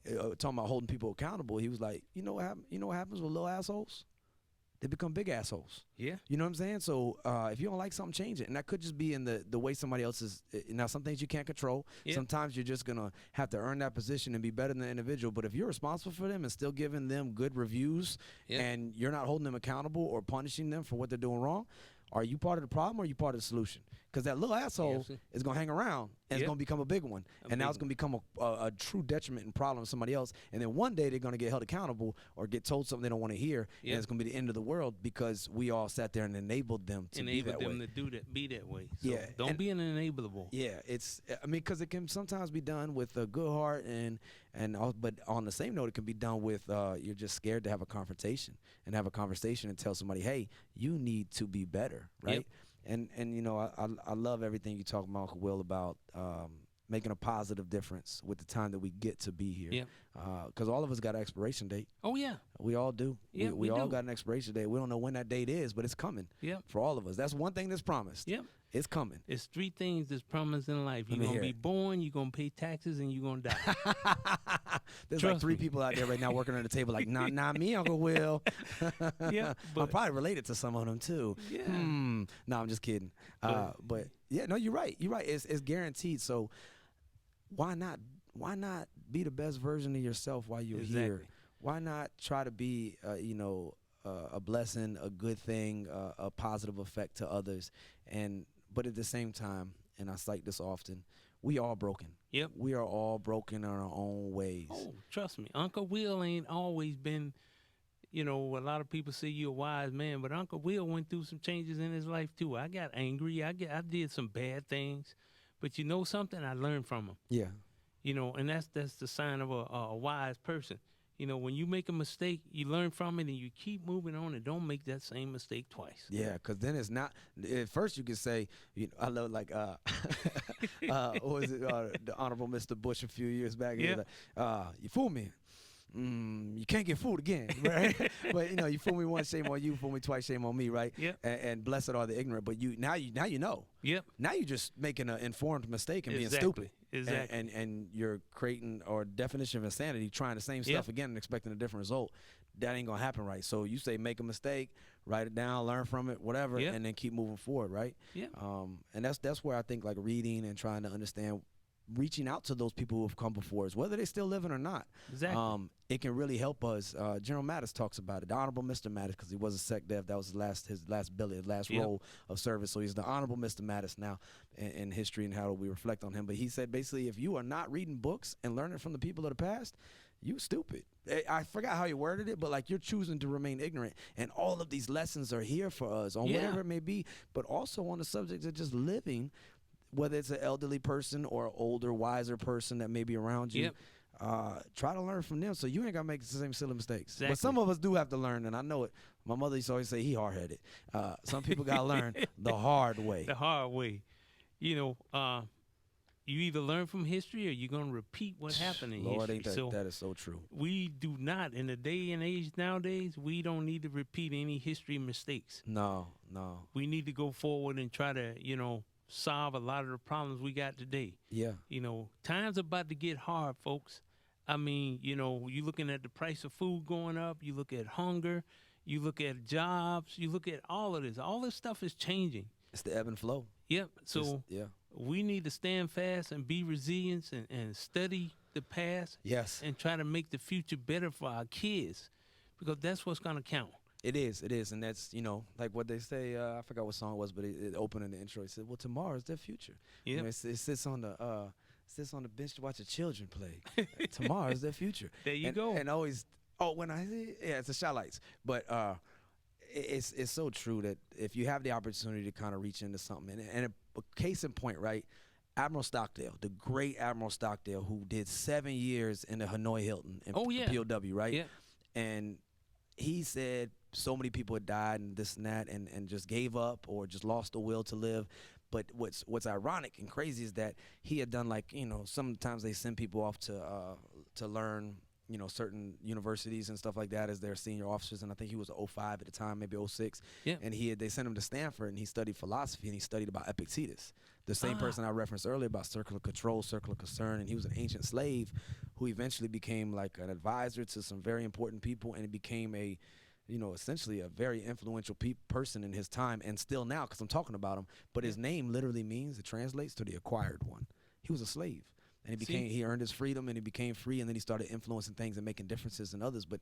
talking about holding people accountable, he was like, you know what happens with little assholes? They become big assholes. Yeah. You know what I'm saying? So if you don't like something, change it. And that could just be in the way somebody else is. Now, some things you can't control. Yeah. Sometimes you're just going to have to earn that position and be better than the individual. But if you're responsible for them and still giving them good reviews, Yeah. and you're not holding them accountable or punishing them for what they're doing wrong, are you part of the problem or are you part of the solution? Because that little asshole Absolutely. is going to hang around and it's Yep. going to become a big one. And now it's going to become a true detriment and problem to somebody else. And then one day they're going to get held accountable or get told something they don't want to hear. Yep. And it's going to be the end of the world because we all sat there and enabled them to be Enable that them way. to do that, be that way. So Yeah, don't and- be an enableable. Yeah, because it can sometimes be done with a good heart but on the same note, it can be done with you're just scared to have a confrontation and tell somebody, hey, you need to be better, right? Yep. And you know, I love everything you talk about, Uncle Will, about making a positive difference with the time that we get to be here. Yep. Because all of us got an expiration date. Oh yeah. We all do. Yeah, we we all do. got an expiration date. We don't know when that date is, but it's coming Yep. for all of us. That's one thing that's promised. Yep. It's coming. It's 3 things that's promised in life. Let You're me gonna hear be it. born, you're gonna pay taxes, and you're gonna die. There's Trust like 3 me. people out there right now working on the table like, nah, not me, Uncle Will. Yeah, I'm but- probably related to some of them too. Yeah. No, I'm just kidding. But yeah, no, you're right. You're right. It's guaranteed. So why not be the best version of yourself while you're here? Exactly. Why not try to be, a blessing, a good thing, a positive effect to others? But at the same time, and I cite this often, we all broken. Yep. We are all broken in our own ways. Oh, trust me, Uncle Will ain't always been. You know, a lot of people say you're a wise man, but Uncle Will went through some changes in his life too. I got angry. I did some bad things, but you know something? I learned from him. Yeah. You know, and that's the sign of a wise person. You know, when you make a mistake, you learn from it and you keep moving on and don't make that same mistake twice. Yeah, because then it's not. At first, you could say, I love like, what was it? The Honorable Mr. Bush a few years back. He was like, you fool me. You can't get fooled again, right? But you fool me once, shame on you. Fool me twice, shame on me, right? Yep. And blessed are the ignorant. But now you know. Yep. Now you're just making an informed mistake and being Exactly. stupid. Exactly. And you're creating or definition of insanity, trying the same stuff again and expecting a different result. That ain't gonna happen, right? So you say make a mistake, write it down, learn from it, whatever, and then keep moving forward, right? Yeah. And that's where I think like reading and trying to understand, reaching out to those people who have come before us, whether they're still living or not. Exactly. It can really help us. General Mattis talks about it. The Honorable Mr. Mattis, because he was a sec dev. That was his last billet, his last role of service. So he's the Honorable Mr. Mattis now in history and how we reflect on him. But he said basically, if you are not reading books and learning from the people of the past, you stupid. I forgot how you worded it, but like you're choosing to remain ignorant. And all of these lessons are here for us on whatever it may be, but also on the subject of just living, whether it's an elderly person or an older, wiser person that may be around you. Yep. Try to learn from them so you ain't got to make the same silly mistakes. Exactly. But some of us do have to learn, and I know it. My mother used to always say he hard-headed. Some people got to learn the hard way. The hard way. You know, you either learn from history or you're going to repeat what happened in Lord, history. ain't that is so true. We do not, in the day and age nowadays, we don't need to repeat any history mistakes. No. We need to go forward and try to, solve a lot of the problems we got today. Yeah. Time's about to get hard, folks. I mean, you're looking at the price of food going up. You look at hunger. You look at jobs. You look at all of this. All this stuff is changing. It's the ebb and flow. Yep. So we need to stand fast and be resilient and study the past. Yes. And try to make the future better for our kids, because that's what's going to count. It is, and that's, like what they say, I forgot what song it was, but it opened in the intro. It said, well, tomorrow is their future. Yeah. It sits on the bench to watch the children play. Tomorrow is their future. There you go. And always Oh, when I see, yeah, it's the Shalites. But it's so true that if you have the opportunity to kind of reach into something, and a case in point, right? Admiral Stockdale, the great Admiral Stockdale, who did 7 years in the Hanoi Hilton in Oh yeah, POW, right? yeah, And he said so many people had died and this and that, and just gave up or just lost the will to live. But what's ironic and crazy is that he had done, like, sometimes they send people off to learn, certain universities and stuff like that as their senior officers, and I think he was '05 at the time, maybe '06, yeah. and they sent him to Stanford, and he studied philosophy, and he studied about Epictetus, the same Ah, person I referenced earlier about circle of control, circle of concern, and he was an ancient slave who eventually became like an advisor to some very important people, and he became a essentially a very influential person in his time, and still now, because I'm talking about him. But yeah. his name literally means, it translates to the acquired one. He was a slave, and See, he earned his freedom, and he became free, and then he started influencing things and making differences in others. But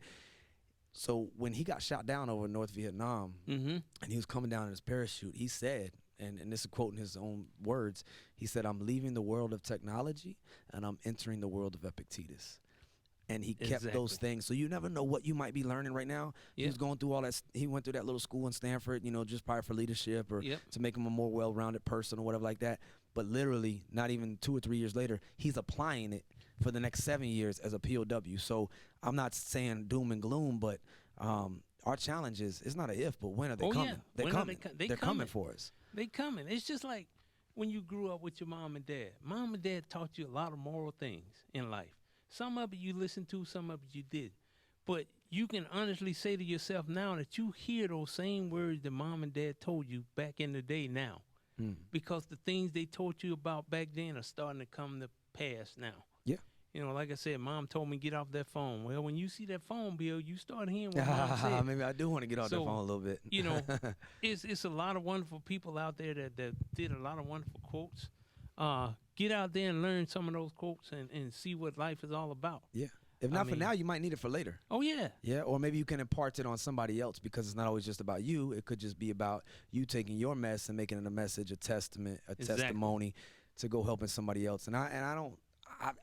so when he got shot down over North Vietnam, mm-hmm. and he was coming down in his parachute, he said, and this is quoting his own words, he said, "I'm leaving the world of technology, and I'm entering the world of Epictetus." And he kept those Exactly. things. So you never know what you might be learning right now. He Yep. was going through all that. He went through that little school in Stanford, just probably for leadership or Yep. to make him a more well-rounded person or whatever like that. But literally, not even 2 or 3 years later, he's applying it for the next 7 years as a POW. So I'm not saying doom and gloom, but our challenge is, it's not an if, but when are they Oh coming? yeah. They're When are coming. they They're coming coming? for us. They coming. It's just like when you grew up with your mom and dad. Mom and dad taught you a lot of moral things in life. Some of it you listened to, some of it you did. But you can honestly say to yourself now that you hear those same words that mom and dad told you back in the day now. Mm. Because the things they told you about back then are starting to come to pass now. Yeah. Like I said, mom told me get off that phone. Well, when you see that phone bill, you start hearing what mom said. Maybe I do want to get off that So, phone a little bit. you know, it's a lot of wonderful people out there that did a lot of wonderful quotes. Get out there and learn some of those quotes and see what life is all about. Yeah. If I not for mean- now, you might need it for later. Oh yeah, Yeah, or maybe you can impart it on somebody else, because it's not always just about you. It could just be about you taking your mess and making it a message, a testament, a Exactly. testimony to go helping somebody else. And I don't.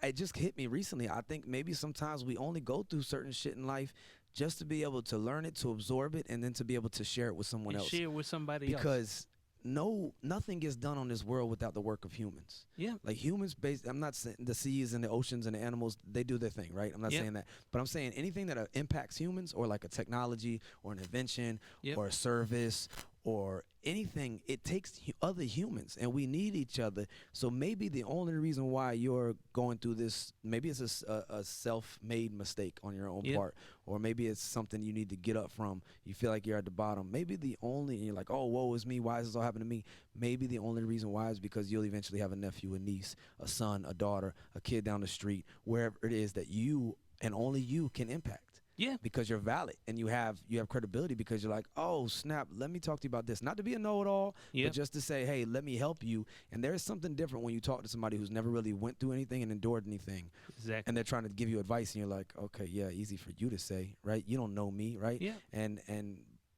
It just hit me recently. I think maybe sometimes we only go through certain shit in life just to be able to learn it, to absorb it, and then to be able to share it with someone and else. share it with somebody else. Because nothing gets done on this world without the work of humans. Yeah, Like humans based, I'm not saying the seas and the oceans and the animals, they do their thing, right? I'm not Yep. saying that. But I'm saying anything that impacts humans, or like a technology or an invention Yep. or a service or anything, it takes other humans, and we need each other. So maybe the only reason why you're going through this, maybe it's a self-made mistake on your own Yep. part, or maybe it's something you need to get up from. You feel like you're at the bottom. Maybe and you're like, oh, woe is me. Why is this all happening to me? Maybe the only reason why is because you'll eventually have a nephew, a niece, a son, a daughter, a kid down the street, wherever it is that you and only you can impact. yeah, Because you're valid and you have credibility, because you're like, oh snap, let me talk to you about this. Not to be a know-it-all, Yep. but just to say, hey, let me help you. And there's something different when you talk to somebody who's never really went through anything and endured anything, exactly. and they're trying to give you advice, and you're like, okay, yeah, easy for you to say, right? You don't know me, right? Yeah. And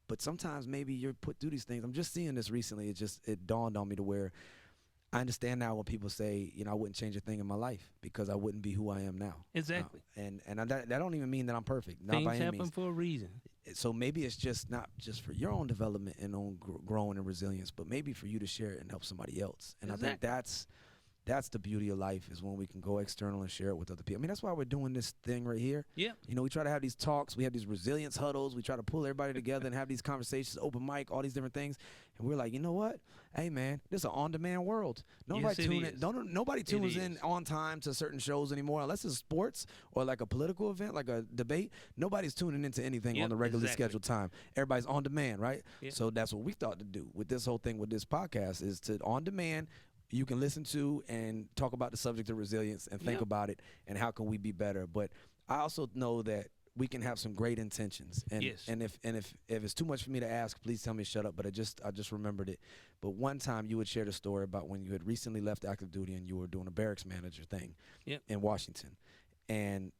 but sometimes maybe you're put through these things. I'm just seeing this recently. It dawned on me to where I understand now when people say, I wouldn't change a thing in my life because I wouldn't be who I am now. Exactly. That don't even mean that I'm perfect. Not Things by any happen means. for a reason. So maybe it's just not just for your own development and own growing and resilience, but maybe for you to share it and help somebody else. And I think Exactly. that's the beauty of life, is when we can go external and share it with other people. I mean, that's why we're doing this thing right here. Yeah. We try to have these talks. We have these resilience huddles. We try to pull everybody together and have these conversations, open mic, all these different things. And we're like, you know what? Hey, man, this is an on-demand world. Yes, it is. Nobody tunes in is. on time to certain shows anymore, unless it's sports or like a political event, like a debate. Nobody's tuning into anything Yep, on the regularly exactly. scheduled time. Everybody's on demand, right? Yep. So that's what we thought to do with this whole thing, with this podcast, is to on demand. You can listen to and talk about the subject of resilience and think Yep. about it and how can we be better. But I also know that we can have some great intentions. And Yes. and if it's too much for me to ask, please tell me to shut up. But I just remembered it. But one time you would share the story about when you had recently left active duty and you were doing a barracks manager thing Yep. in Washington. And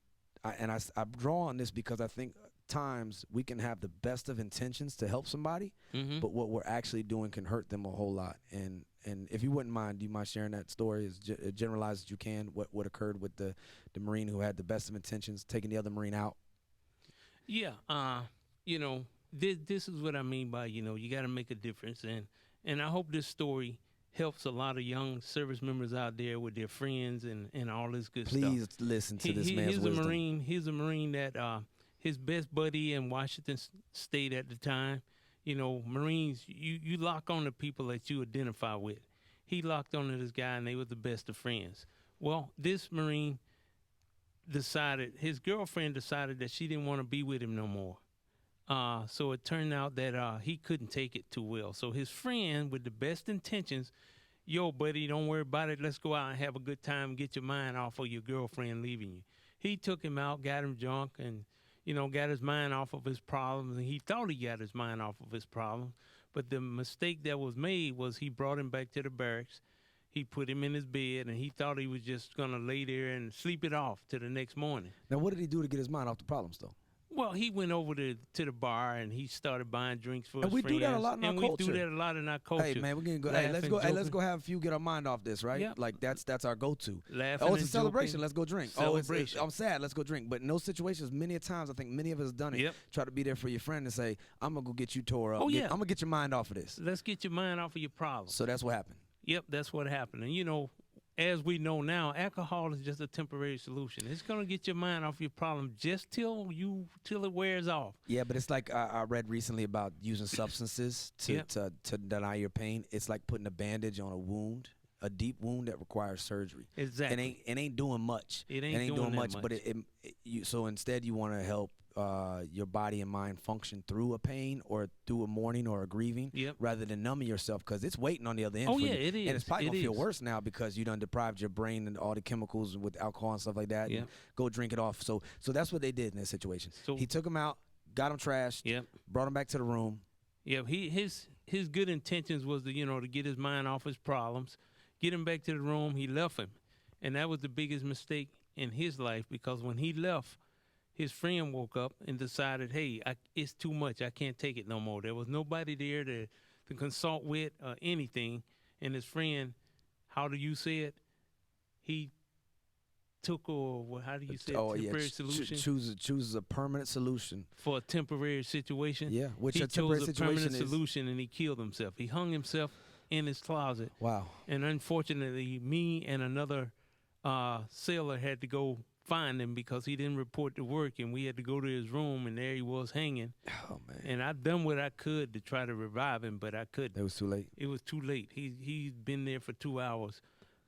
I draw on this because I think times we can have the best of intentions to help somebody, Mm-hmm. but what we're actually doing can hurt them a whole lot. And if you wouldn't mind, do you mind sharing that story as generalized as you can? What occurred with the Marine who had the best of intentions, taking the other Marine out? Yeah, you know, this is what I mean by, you got to make a difference, and I hope this story helps a lot of young service members out there with their friends and all this good stuff. Please listen to this man's Here's a wisdom. Marine. Here's a Marine that his best buddy in Washington State at the time. Marines, you lock on to people that you identify with. He locked on to this guy, and they were the best of friends. Well, this Marine his girlfriend decided that she didn't want to be with him no more. So it turned out that he couldn't take it too well. So his friend, with the best intentions, yo, buddy, don't worry about it. Let's go out and have a good time, get your mind off of your girlfriend leaving you. He took him out, got him drunk, and, got his mind off of his problems. And he thought he got his mind off of his problems. But the mistake that was made was he brought him back to the barracks. He put him in his bed, and he thought he was just going to lay there and sleep it off to the next morning. Now, what did he do to get his mind off the problems, though? Well, he went over to the bar, and he started buying drinks for And his we friends. do that a lot in our culture. And we do that a lot in our culture. Hey, man, we're gonna go. Hey, let's go. Hey, let's go have a few, get our mind off this, right? Yep. Like that's our go-to. Laughing Oh, it's a and celebration. joking. Let's go drink. Celebration. I'm sad. Let's go drink. But in those situations, many a times, I think many of us done it. Yep. Try to be there for your friend and say, "I'm gonna go get you tore up. Oh, yeah. I'm gonna get your mind off of this." Let's get your mind off of your problems. So that's what happened. Yep, that's what happened. And as we know now, alcohol is just a temporary solution. It's gonna get your mind off your problem just till it wears off. Yeah, but it's like I read recently about using substances to deny your pain. It's like putting a bandage on a wound, a deep wound that requires surgery. Exactly. It ain't doing much. It ain't doing that much. much. But so instead you want to help your body and mind function through a pain or through a mourning or a grieving, Yep. rather than numbing yourself, because it's waiting on the other end. Oh, for yeah, you. it is. And it's probably It gonna feel is. worse now because you done deprived your brain and all the chemicals with alcohol and stuff like that. Yep. And go drink it off. So that's what they did in that situation. So- he took him out, got him trashed, Yep. brought him back to the room. Yeah, his good intentions was to get his mind off his problems, get him back to the room. He left him, and that was the biggest mistake in his life, because when he left, his friend woke up and decided, hey, it's too much. I can't take it no more. There was nobody there to consult with or anything, and his friend, how do you say it? He took how do you say it? Temporary solution chooses a permanent solution for a temporary situation. Yeah, which He a temporary chose a situation permanent is. solution, and he killed himself. He hung himself in his closet. Wow. And unfortunately, me and another sailor had to go find him because he didn't report to work, and we had to go to his room, and there he was hanging. Oh man. And I done what I could to try to revive him, but I couldn't. It was too late. It was too late. He's been there for 2 hours.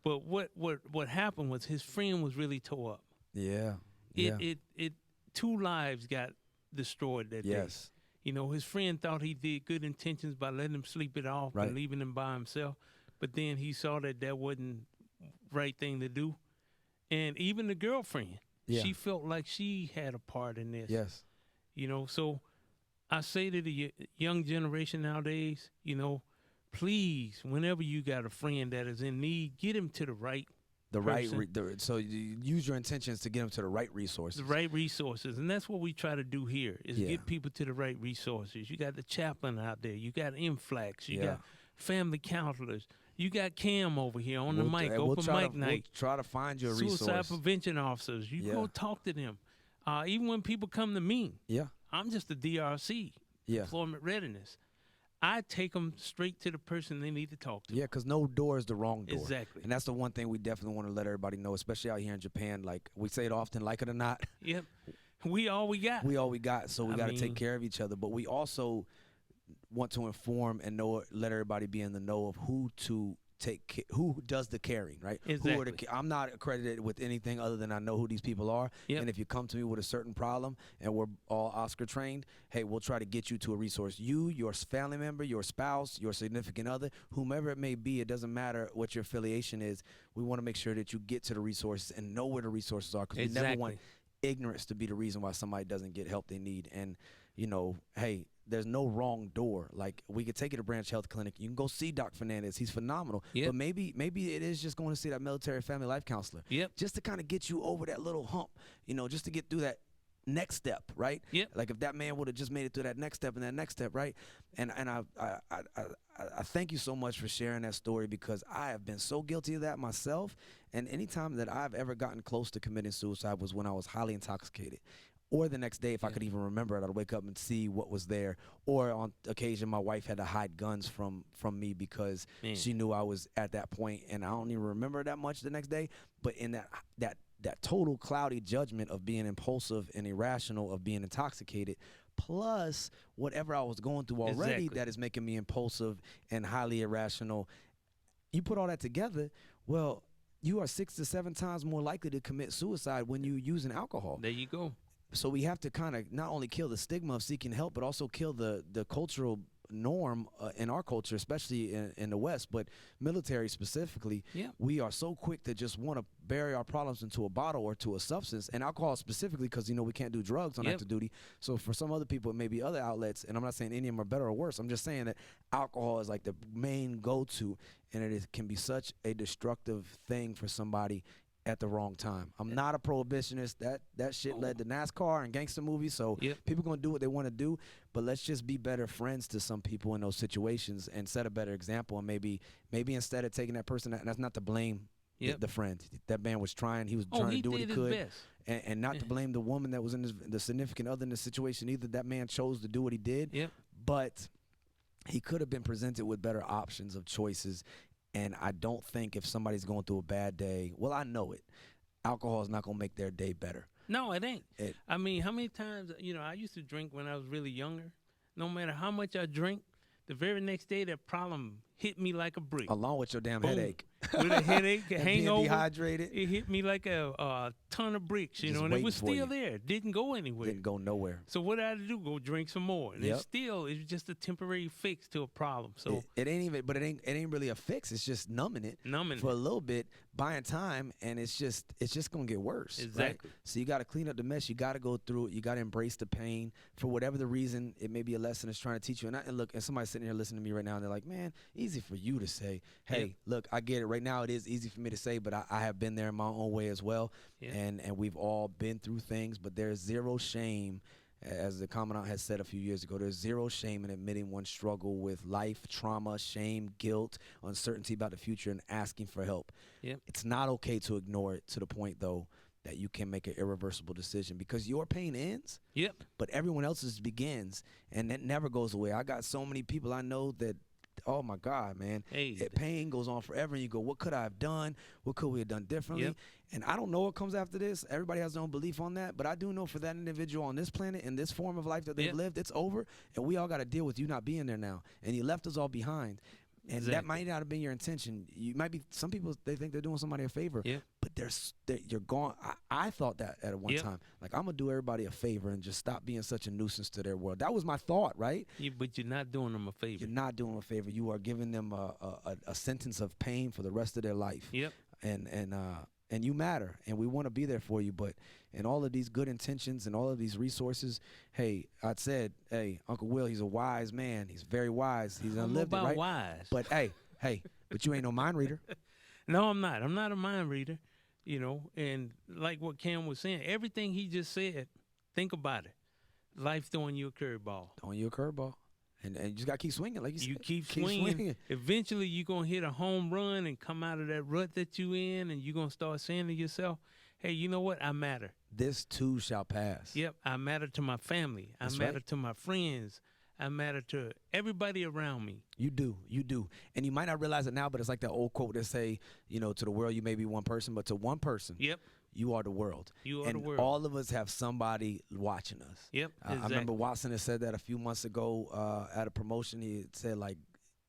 But what happened was his friend was really tore up. Yeah. Yeah. It 2 lives got destroyed that day. Yes. His friend thought he did good intentions by letting him sleep it off Right. and leaving him by himself. But then he saw that wasn't right thing to do. And even the girlfriend, Yeah. she felt like she had a part in this. Yes. So I say to the young generation nowadays, please, whenever you got a friend that is in need, get him to the right person. So you use your intentions to get them to the right resources. The right resources. And that's what we try to do here, is Yeah. get people to the right resources. You got the chaplain out there. You got MFLAX. You Yeah. got family counselors. You got Cam over here on the mic, We'll open try mic to, night. We'll try to find you a Suicide resource. prevention officers. You Yeah. go talk to them. Even when people come to me, Yeah. I'm just a DRC, Yeah. deployment readiness. I take them straight to the person they need to talk to. Yeah, because no door is the wrong door. Exactly. And that's the one thing we definitely want to let everybody know, especially out here in Japan. Like we say it often, like it or not, Yep. We all we got. we all we got. So we I got to take mean- care of each other. But we also want to inform and let everybody be in the know of who does the caring, right? Exactly. I'm not accredited with anything other than I know who these people are. Yep. And if you come to me with a certain problem and we're all Oscar trained, hey, we'll try to get you to a resource. You, your family member, your spouse, your significant other, whomever it may be, it doesn't matter what your affiliation is. We want to make sure that you get to the resources and know where the resources are, because we never want ignorance to be the reason why somebody doesn't get help they need. And hey, there's no wrong door. Like, we could take you to Branch Health Clinic. You can go see Doc Fernandez. He's phenomenal. Yep. But maybe it is just going to see that military family life counselor. Yep. Just to kind of get you over that little hump, just to get through that next step, right? Yep. Like if that man would have just made it through that next step and that next step, right? And I thank you so much for sharing that story, because I have been so guilty of that myself. And anytime that I've ever gotten close to committing suicide was when I was highly intoxicated. or the next day if I Yeah. could even remember it. I'd wake up and see what was there. Or on occasion, my wife had to hide guns from me because Man. she knew I was at that point, and I don't even remember that much the next day. But in that total cloudy judgment of being impulsive and irrational, of being intoxicated, plus whatever I was going through already Exactly. that is making me impulsive and highly irrational, you put all that together, well, you are 6 to 7 times more likely to commit suicide when you're using alcohol. There you go. So we have to kind of not only kill the stigma of seeking help, but also kill the cultural norm in our culture, especially in the West, but military specifically. Yeah. We are so quick to just want to bury our problems into a bottle or to a substance, and alcohol specifically, because we can't do drugs on Yep. active duty. So for some other people, it may be other outlets, and I'm not saying any of them are better or worse. I'm just saying that alcohol is like the main go-to, and can be such a destructive thing for somebody at the wrong time. I'm not a prohibitionist. That shit led to NASCAR and gangster movies, so Yep. people gonna do what they want to do, but let's just be better friends to some people in those situations and set a better example. And maybe instead of taking that person, and that's not to blame Yep. the friend. That man was trying. He was Oh, trying he to do what he did his could, best. and not to blame the woman that was in the significant other in the situation either. That man chose to do what he did, Yep. but he could have been presented with better options of choices. And I don't think if somebody's going through a bad day, well, I know it. Alcohol is not going to make their day better. No, it ain't. It- I mean, how many times, I used to drink when I was really younger. No matter how much I drink, the very next day that problem hit me like a brick. Along with your damn Boom. headache. With a headache, a And being hangover. dehydrated. It hit me like a ton of bricks, Just and it waiting was for still you. there. Didn't go anywhere. Didn't go nowhere. So what I had to do, go drink some more. And Yep. it's just a temporary fix to a problem. So It ain't even, but it ain't really a fix. It's just numbing it numbing for a it. little bit, buying time, and it's just gonna get worse. right? Exactly. So you got to clean up the mess. You got to go through it. You got to embrace the pain for whatever the reason. It may be a lesson it's trying to teach you. And look, and somebody's sitting here listening to me right now, and they're like, "Man, easy for you to say." Hey, Yep. look, I get it. Right now, it is easy for me to say, but I have been there in my own way as well, Yeah. and we've all been through things. But there's zero shame. As the commandant has said a few years ago, there's zero shame in admitting one's struggle with life, trauma, shame, guilt, uncertainty about the future, and asking for help. Yep. It's not okay to ignore it to the point, though, that you can make an irreversible decision, because your pain ends, Yep. but everyone else's begins, and that never goes away. I got so many people I know that, oh my God, man, Hey. pain goes on forever, and you go, what could I have done? What could we have done differently? Yep. And I don't know what comes after this. Everybody has their own belief on that, but I do know for that individual on this planet, in this form of life that they've Yep. lived, it's over, and we all got to deal with you not being there now, and you left us all behind. And that Exactly. might not have been your intention. You might be. Some people, they think they're doing somebody a favor, Yep. but you're gone. I thought that at one Yep. time. Like, I'm gonna do everybody a favor and just stop being such a nuisance to their world. That was my thought, right? But you're not doing them a favor. You're not doing them a favor. You are giving them a sentence of pain for the rest of their life. Yep. And you matter, and we want to be there for you. But in all of these good intentions and all of these resources, hey, I said, hey, Uncle Will, he's a wise man. He's very wise. He's I don't know unlived it, about right? wise. But hey, but you ain't no mind reader. No, I'm not. I'm not a mind reader, And like what Cam was saying, everything he just said, think about it. Life throwing you a curveball. Throwing you a curveball. And you just got to keep swinging, like you said. You keep swinging. Eventually, you're going to hit a home run and come out of that rut that you in, and you're going to start saying to yourself, hey, you know what? I matter. This too shall pass. Yep, I matter to my family. That's I matter right. to my friends. I matter to everybody around me. You do. And you might not realize it now, but it's like that old quote that say, to the world you may be one person, but to one person, Yep, you are the world. you are And the world. all of us have somebody watching us. Yep, I remember exactly. Watson had said that a few months ago at a promotion. He had said, like,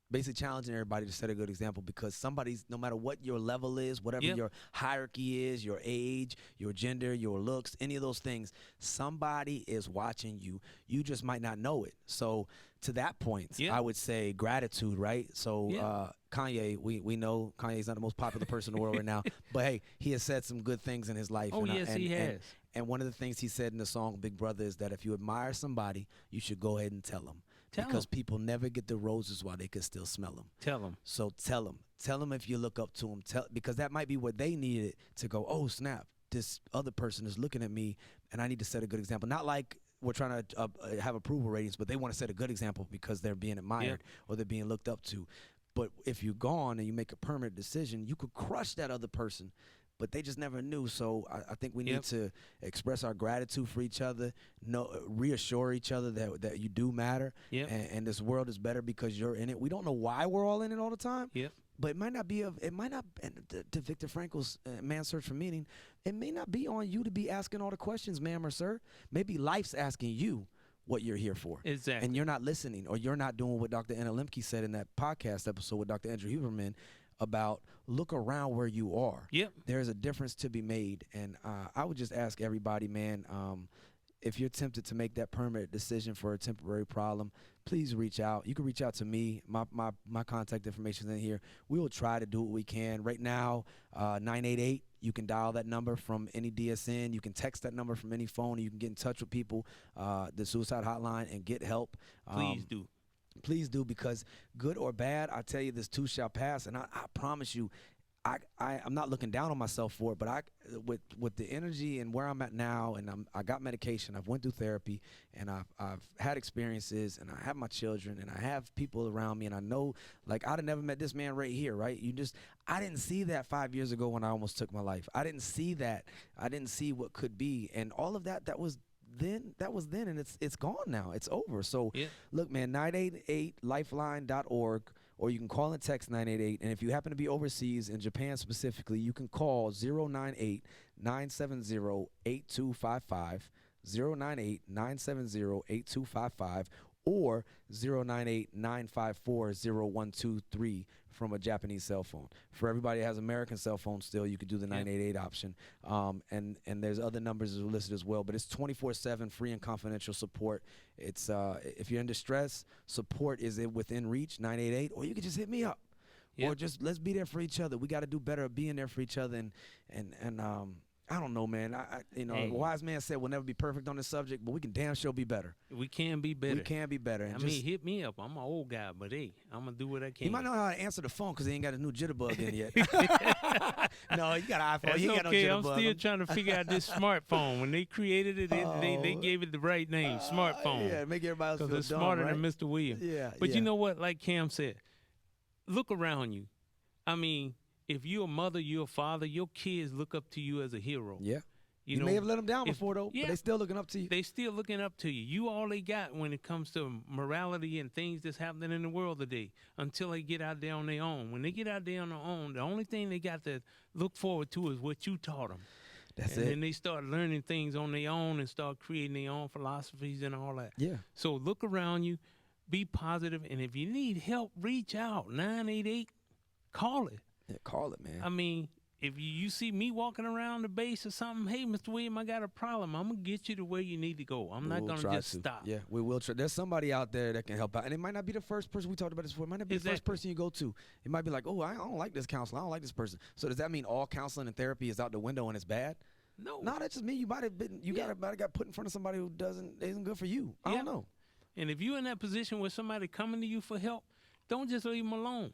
basically challenging everybody to set a good example, because somebody's, no matter what your level is, whatever Yep. your hierarchy is, your age, your gender, your looks, any of those things, somebody is watching you. You just might not know it. So to that point, Yep. I would say gratitude, right? So Yep. Kanye, we know Kanye's not the most popular person in the world right now, but hey, he has said some good things in his life. Oh, and yes, he has. And one of the things he said in the song Big Brother is that if you admire somebody, you should go ahead and tell them. Tell Because 'em. people never get the roses while they can still smell them. Tell them. So tell them if you look up to them. Because that might be what they needed to go, oh, snap, this other person is looking at me, and I need to set a good example. Not like we're trying to have approval ratings, but they want to set a good example because they're being admired or they're being looked up to. But if you're gone and you make a permanent decision, you could crush that other person but they just never knew. So I think we need Yep. to express our gratitude for each other, reassure each other that you do matter, Yep. and this world is better because you're in it. We don't know why we're all in it all the time, Yep. but it might not be it might not, and to Viktor Frankl's Man's Search for Meaning, it may not be on you to be asking all the questions, ma'am or sir. Maybe life's asking you what you're here for. Exactly. And you're not listening, or you're not doing what Dr. Anna Lemke said in that podcast episode with Dr. Andrew Huberman about look around where you are. Yep. There's a difference to be made. And I would just ask everybody, man, if you're tempted to make that permanent decision for a temporary problem, please reach out. You can reach out to me. My contact information is in here. We will try to do what we can. Right now, 988, you can dial that number from any DSN. You can text that number from any phone. And you can get in touch with people, the suicide hotline, and get help. Please do. Please do, because good or bad, I tell you, this too shall pass. And I promise you, I'm not looking down on myself for it, but with the energy and where I'm at now, and I got medication, I've went through therapy, and I've had experiences, and I have my children, and I have people around me, and I know, like, I'd have never met this man right here, right? I didn't see that 5 years ago when I almost took my life. I didn't see that. I didn't see what could be, and all of that was then, and it's gone now. It's over. So Yeah. look, man, 988lifeline.org, or you can call and text 988. And if you happen to be overseas, in Japan specifically, you can call 098-970-8255, 098-970-8255, or 098-954-0123 from a Japanese cell phone. For everybody that has American cell phones still, you could do the 988 option. And there's other numbers that are listed as well, but it's 24/7 free and confidential support. It's if you're in distress, support is within reach, 988, or you can just hit me up. Yep. Or just let's be there for each other. We got to do better at being there for each other, and I don't know, man. Hey. A wise man said we'll never be perfect on this subject, but we can damn sure be better. We can be better. We can be better. And I mean, hit me up. I'm an old guy, but hey, I'm gonna do what I can. he might know how to answer the phone because he ain't got his new jitterbug in yet. No, he got an iPhone. That's He ain't got no okay. I'm jitterbug. still trying to figure out this smartphone. When they created it, they gave it the right name, smartphone. Yeah, make everybody else feel Because it's dumb, smarter right? than Mr. Williams. Yeah, But yeah. you know what? Like Cam said, look around you. I mean, if you're a mother, you're a father, your kids look up to you as a hero. Yeah. You know, may have let them down before, though, yeah. but they still looking up to you. They still looking up to you. You all they got when it comes to morality and things that's happening in the world today until they get out there on their own. When they get out there on their own, the only thing they got to look forward to is what you taught them. That's and it. then they start learning things on their own and start creating their own philosophies and all that. Yeah. So look around you, be positive, and if you need help, reach out. 988, call it. Yeah, call it, man. I mean, if you see me walking around the base or something, hey, Mr. William, I got a problem. I'm going to get you to where you need to go. I'm not We'll going to try just stop. Yeah, we will try. There's somebody out there that can help out. And it might not be the first person. We talked about this before. It might not be the first Exactly. person you go to. It might be like, oh, I don't like this counselor. I don't like this person. So does that mean all counseling and therapy is out the window and it's bad? No. No, that just means you might have been, got put in front of somebody who isn't good for you. I don't know. And if you're in that position where somebody coming to you for help, don't just leave them alone.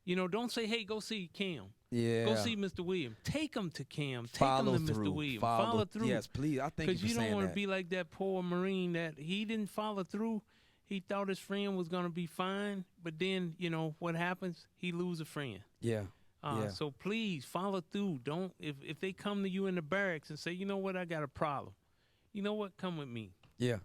You know, don't say, hey, go see Cam. Yeah. Go see Mr. William. Take them to Cam. Take Follow them to through. Mr. William. Follow through. Yes, please. I thank you for Because you don't saying want that. to be like that poor Marine that he didn't follow through. He thought his friend was going to be fine. But then, you know, what happens? He lose a friend. Yeah. So please follow through. Don't if they come to you in the barracks and say, you know what, I got a problem. You know what, come with me. Yeah.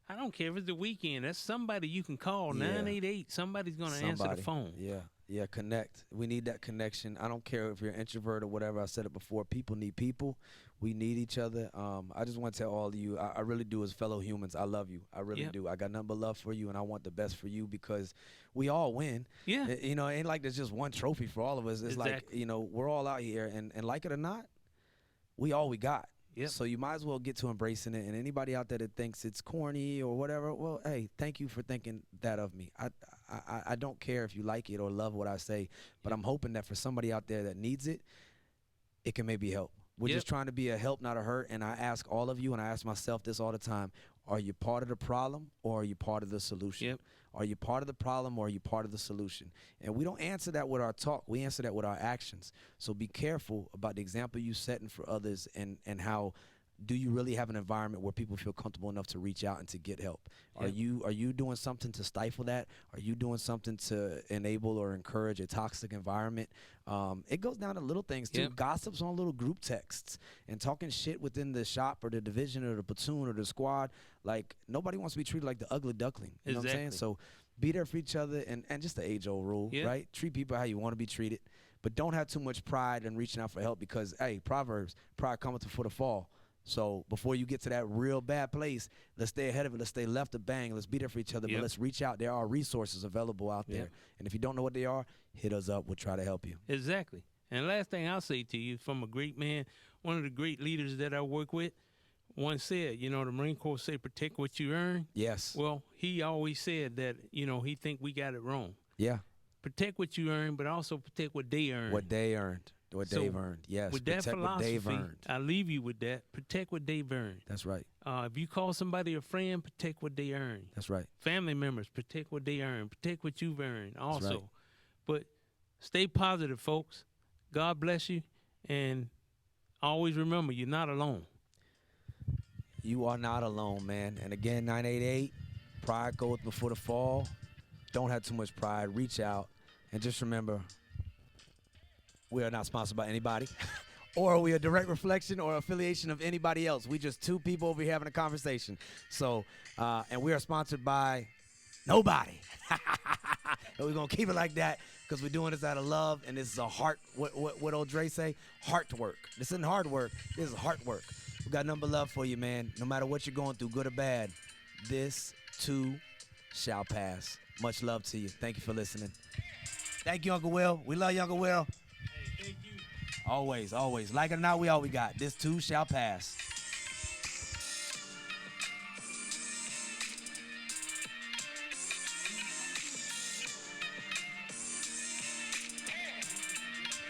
I don't care if it's the weekend. That's somebody you can call. Yeah. 988. Somebody's going to answer the phone. Yeah. Yeah, connect. We need that connection. I don't care if you're an introvert or whatever. I said it before. People need people. We need each other. I just want to tell all of you, I really do, as fellow humans, I love you. I really do. I got nothing but love for you, and I want the best for you because we all win. Yeah. You know, it ain't like there's just one trophy for all of us. It's like, you know, we're all out here, and like it or not, we all we got. Yep. So you might as well get to embracing it. And anybody out there that thinks it's corny or whatever, well, hey, thank you for thinking that of me. I don't care if you like it or love what I say, but I'm hoping that for somebody out there that needs it, it can maybe help. We're just trying to be a help, not a hurt. And I ask all of you, and I ask myself this all the time, are you part of the problem or are you part of the solution? Yep. Are you part of the problem or are you part of the solution? And we don't answer that with our talk. We answer that with our actions. So be careful about the example you setting for others and how do you really have an environment where people feel comfortable enough to reach out and to get help? Yeah. Are you doing something to stifle that? Are you doing something to enable or encourage a toxic environment? It goes down to little things too. Yep. Gossips on little group texts and talking shit within the shop or the division or the platoon or the squad. Like, nobody wants to be treated like the ugly duckling. You know what I'm saying? Exactly. So be there for each other, and just the age-old rule, Yeah. right? Treat people how you want to be treated, but don't have too much pride in reaching out for help because, hey, Proverbs, pride cometh before the fall. So before you get to that real bad place, let's stay ahead of it. Let's stay left of bang. Let's be there for each other, Yep. but let's reach out. There are resources available out there. Yep. And if you don't know what they are, hit us up. We'll try to help you. Exactly. And last thing I'll say to you, from a great man, one of the great leaders that I work with, once said, the Marine Corps say protect what you earn. Yes. Well, he always said that, he think we got it wrong. Yeah. Protect what you earn, but also protect what they earn. What they earned. What So, they've earned. Yes. With that Protect what they've philosophy, earned. I leave you with that. Protect what they've earned. That's right. If you call somebody a friend, protect what they earn. That's right. Family members, protect what they earn. Protect what you've earned also. right. But stay positive, folks. God bless you. And always remember, you're not alone. You are not alone, man. And again, 988, pride goes before the fall. Don't have too much pride. Reach out. And just remember, we are not sponsored by anybody. Or are we a direct reflection or affiliation of anybody else? We just two people over here having a conversation. So, and we are sponsored by nobody. And we're going to keep it like that because we're doing this out of love. And this is a heart, what old Dre say? Heart work. This isn't hard work. This is heart work. We got nothing but love for you, man. No matter what you're going through, good or bad, this too shall pass. Much love to you. Thank you for listening. Thank you, Uncle Will. We love you, Uncle Will. Hey, thank you. Always, always. Like it or not, we all we got. This too shall pass.